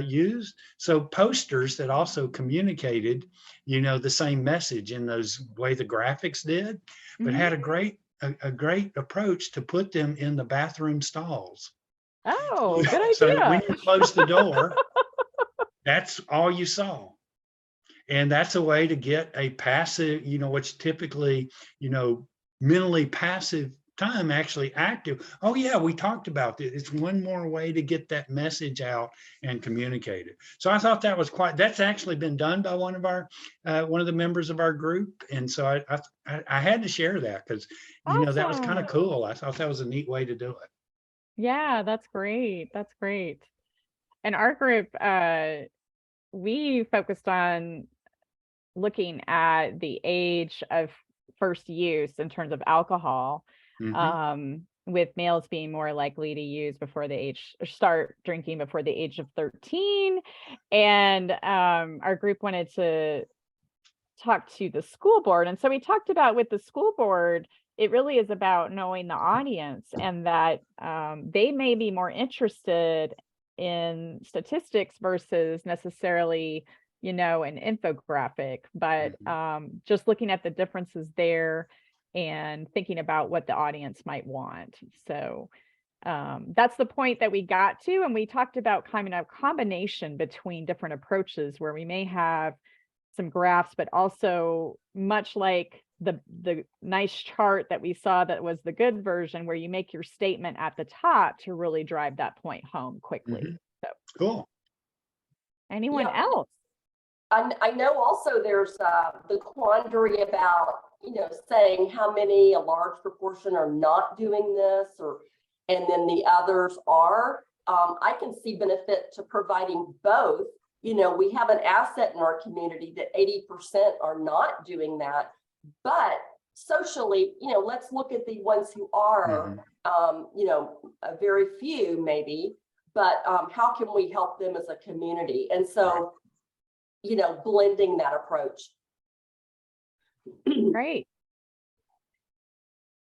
used. So posters that also communicated, you know, the same message in those way the graphics did, but had a great approach to put them in the bathroom stalls. Oh, good idea. So that when you close the door, that's all you saw. And that's a way to get a passive, you know, what's typically, you know, mentally passive time actually active. Oh yeah, we talked about this. It's one more way to get that message out and communicate it. So I thought that was that's actually been done by one of the members of our group. And so I had to share that because, you know, that was kind of cool. I thought that was a neat way to do it. Yeah, that's great. That's great. And our group, we focused on looking at the age of first use in terms of alcohol, with males being more likely to use before the age, or start drinking before the age of 13. And our group wanted to talk to the school board. And so we talked about with the school board, it really is about knowing the audience and that they may be more interested in statistics versus necessarily, you know, an infographic, but just looking at the differences there and thinking about what the audience might want. So that's the point that we got to. And we talked about kind of a combination between different approaches where we may have some graphs, but also much like the nice chart that we saw that was the good version, where you make your statement at the top to really drive that point home quickly. So cool. Anyone else? I know also there's the quandary about, you know, saying how many, a large proportion are not doing this, and then the others are. I can see benefit to providing both. You know, we have an asset in our community that 80% are not doing that, but socially, you know, let's look at the ones who are, you know, a very few maybe, but how can we help them as a community? And so, you know, blending that approach. Great.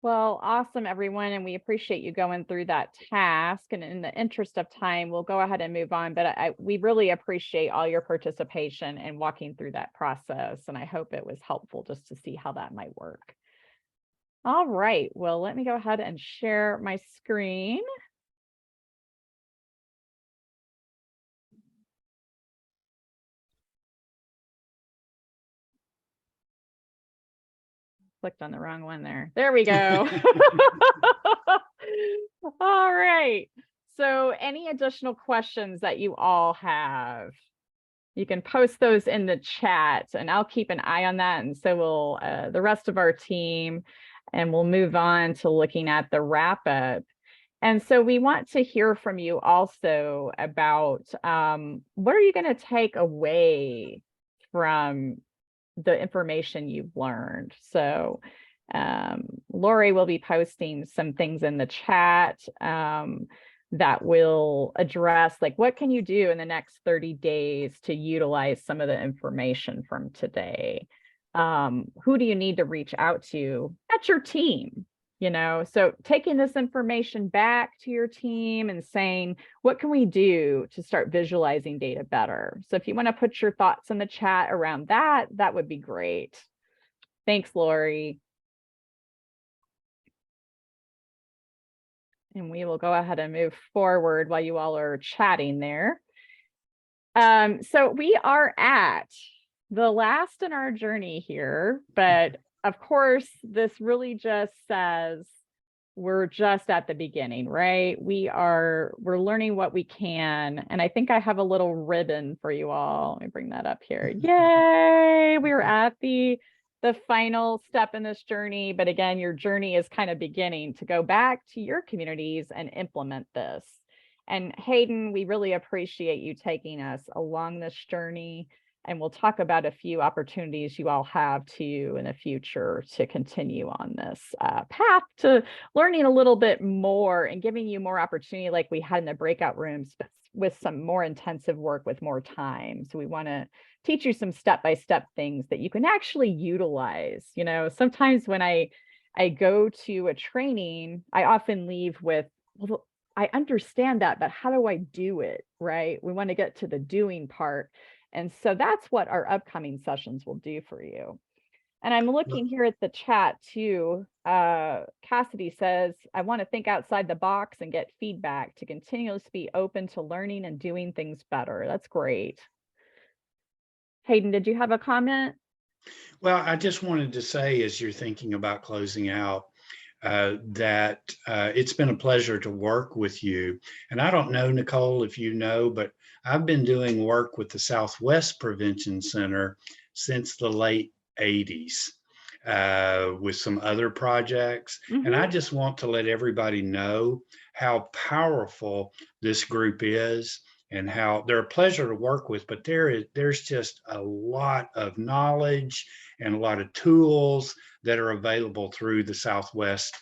Well, awesome, everyone. And we appreciate you going through that task. And in the interest of time, we'll go ahead and move on. But we really appreciate all your participation and walking through that process. And I hope it was helpful just to see how that might work. All right. Well, let me go ahead and share my screen. Clicked on the wrong one there. There we go. All right. So any additional questions that you all have, you can post those in the chat and I'll keep an eye on that. And so will the rest of our team, and we'll move on to looking at the wrap up. And so we want to hear from you also about what are you going to take away from the information you've learned. So Lori will be posting some things in the chat that will address, like, what can you do in the next 30 days to utilize some of the information from today? Who do you need to reach out to at your team? You know, so taking this information back to your team and saying, what can we do to start visualizing data better? So if you want to put your thoughts in the chat around that, that would be great. Thanks, Lori. And we will go ahead and move forward while you all are chatting there. So we are at the last in our journey here, but of course, this really just says we're just at the beginning, right? We're learning what we can. And I think I have a little ribbon for you all. Let me bring that up here. Yay! We're at the final step in this journey. But again, your journey is kind of beginning to go back to your communities and implement this. And Hayden, we really appreciate you taking us along this journey. And we'll talk about a few opportunities you all have to in the future to continue on this path to learning a little bit more and giving you more opportunity like we had in the breakout rooms, but with some more intensive work with more time. So we want to teach you some step-by-step things that you can actually utilize. You know, sometimes when I go to a training, I often leave with, well, I understand that, but how do I do it, right? We want to get to the doing part. And so that's what our upcoming sessions will do for you. And I'm looking here at the chat too. Cassidy says, I want to think outside the box and get feedback to continuously be open to learning and doing things better. That's great. Hayden, did you have a comment? Well, I just wanted to say, as you're thinking about closing out, that it's been a pleasure to work with you. And I don't know, Nicole, if you know, but I've been doing work with the Southwest Prevention Center since the late 80s with some other projects. And I just want to let everybody know how powerful this group is and how they're a pleasure to work with, but there's just a lot of knowledge and a lot of tools that are available through the Southwest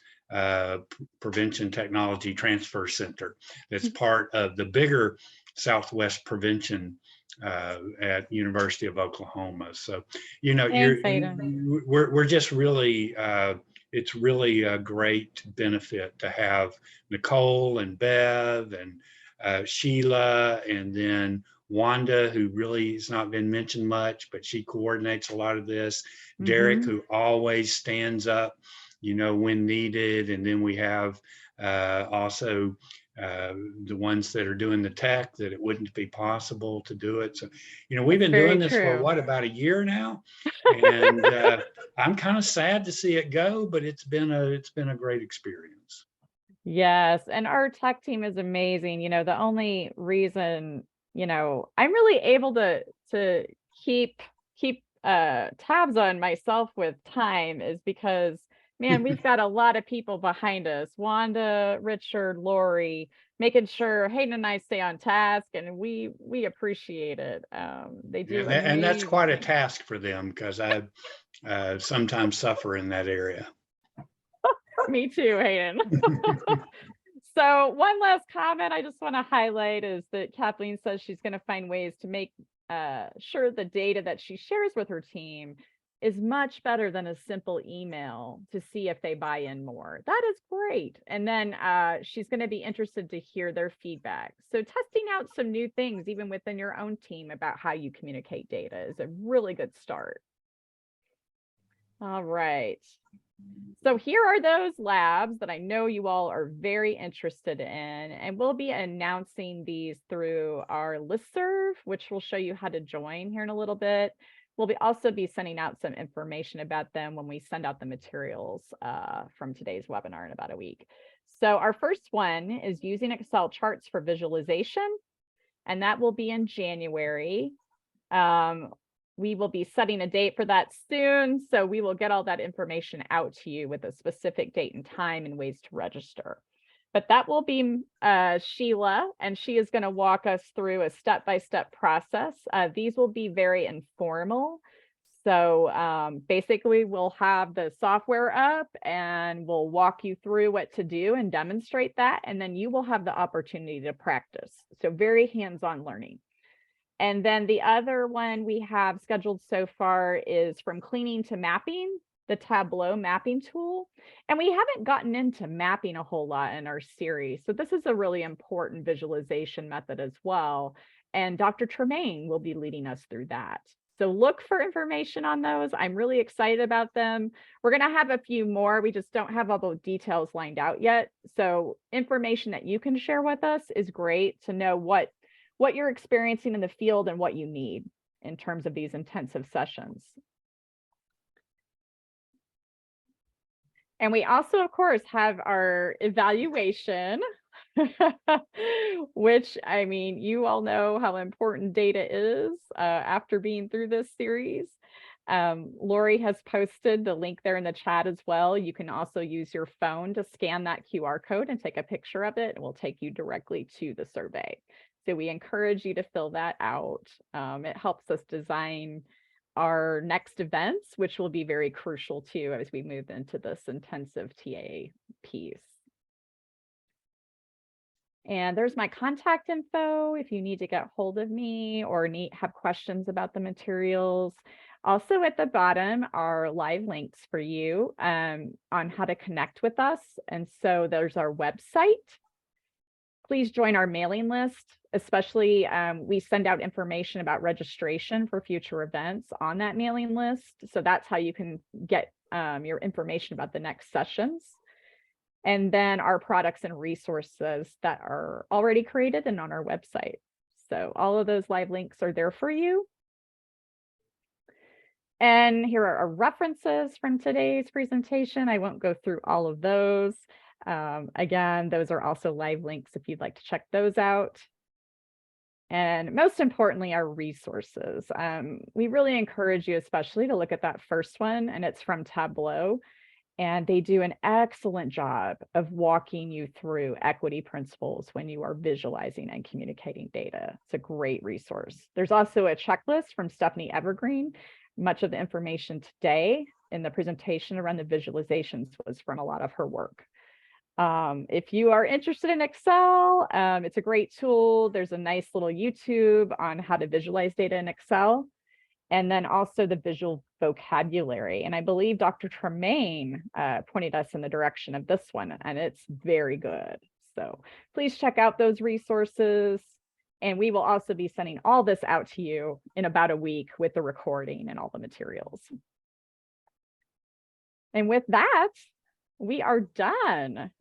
Prevention Technology Transfer Center. That's part of the bigger Southwest Prevention at University of Oklahoma. So, you know, we're just really, it's really a great benefit to have Nicole and Bev and Sheila, and then Wanda, who really has not been mentioned much, but she coordinates a lot of this. Derek, who always stands up, you know, when needed. And then we have also the ones that are doing the tech, that it wouldn't be possible to do it. So, you know, we've been doing this for what, about a year now? And I'm kind of sad to see it go, but it's been a great experience. Yes, and our tech team is amazing. You know, the only reason, you know, I'm really able to keep tabs on myself with time is because, man, we've got a lot of people behind us. Wanda, Richard, Lori, making sure Hayden and I stay on task, and we appreciate it. They do, and that's quite a task for them, because I sometimes suffer in that area. Me too, Hayden. So one last comment I just want to highlight is that Kathleen says she's going to find ways to make sure the data that she shares with her team is much better than a simple email to see if they buy in more. That is great. And then she's going to be interested to hear their feedback. So testing out some new things, even within your own team, about how you communicate data is a really good start. All right. So here are those labs that I know you all are very interested in, and we'll be announcing these through our listserv, which will show you how to join here in a little bit. We'll also be sending out some information about them when we send out the materials from today's webinar in about a week. So our first one is using Excel charts for visualization, and that will be in January. We will be setting a date for that soon, so we will get all that information out to you with a specific date and time and ways to register. But that will be Sheila, and she is going to walk us through a step-by-step process. These will be very informal. So basically, we'll have the software up and we'll walk you through what to do and demonstrate that, and then you will have the opportunity to practice. So very hands-on learning. And then the other one we have scheduled so far is from cleaning to mapping, the Tableau mapping tool. And we haven't gotten into mapping a whole lot in our series. So this is a really important visualization method as well. And Dr. Tremaine will be leading us through that. So look for information on those. I'm really excited about them. We're going to have a few more. We just don't have all the details lined out yet. So information that you can share with us is great to know what you're experiencing in the field and what you need in terms of these intensive sessions. And we also, of course, have our evaluation, which, I mean, you all know how important data is after being through this series. Lori has posted the link there in the chat as well. You can also use your phone to scan that QR code and take a picture of it. It will take you directly to the survey. So we encourage you to fill that out. It helps us design our next events, which will be very crucial too as we move into this intensive TA piece. And there's my contact info if you need to get hold of me or have questions about the materials. Also at the bottom are live links for you on how to connect with us. And so there's our website. Please join our mailing list, especially we send out information about registration for future events on that mailing list. So that's how you can get your information about the next sessions. And then our products and resources that are already created and on our website. So all of those live links are there for you. And here are our references from today's presentation. I won't go through all of those. Again, those are also live links if you'd like to check those out. And most importantly, our resources. We really encourage you especially to look at that first one, and it's from Tableau. And they do an excellent job of walking you through equity principles when you are visualizing and communicating data. It's a great resource. There's also a checklist from Stephanie Evergreen. Much of the information today in the presentation around the visualizations was from a lot of her work. If you are interested in Excel, it's a great tool. There's a nice little YouTube on how to visualize data in Excel. And then also the visual vocabulary. And I believe Dr. Tremaine pointed us in the direction of this one, and it's very good. So please check out those resources. And we will also be sending all this out to you in about a week with the recording and all the materials. And with that, we are done.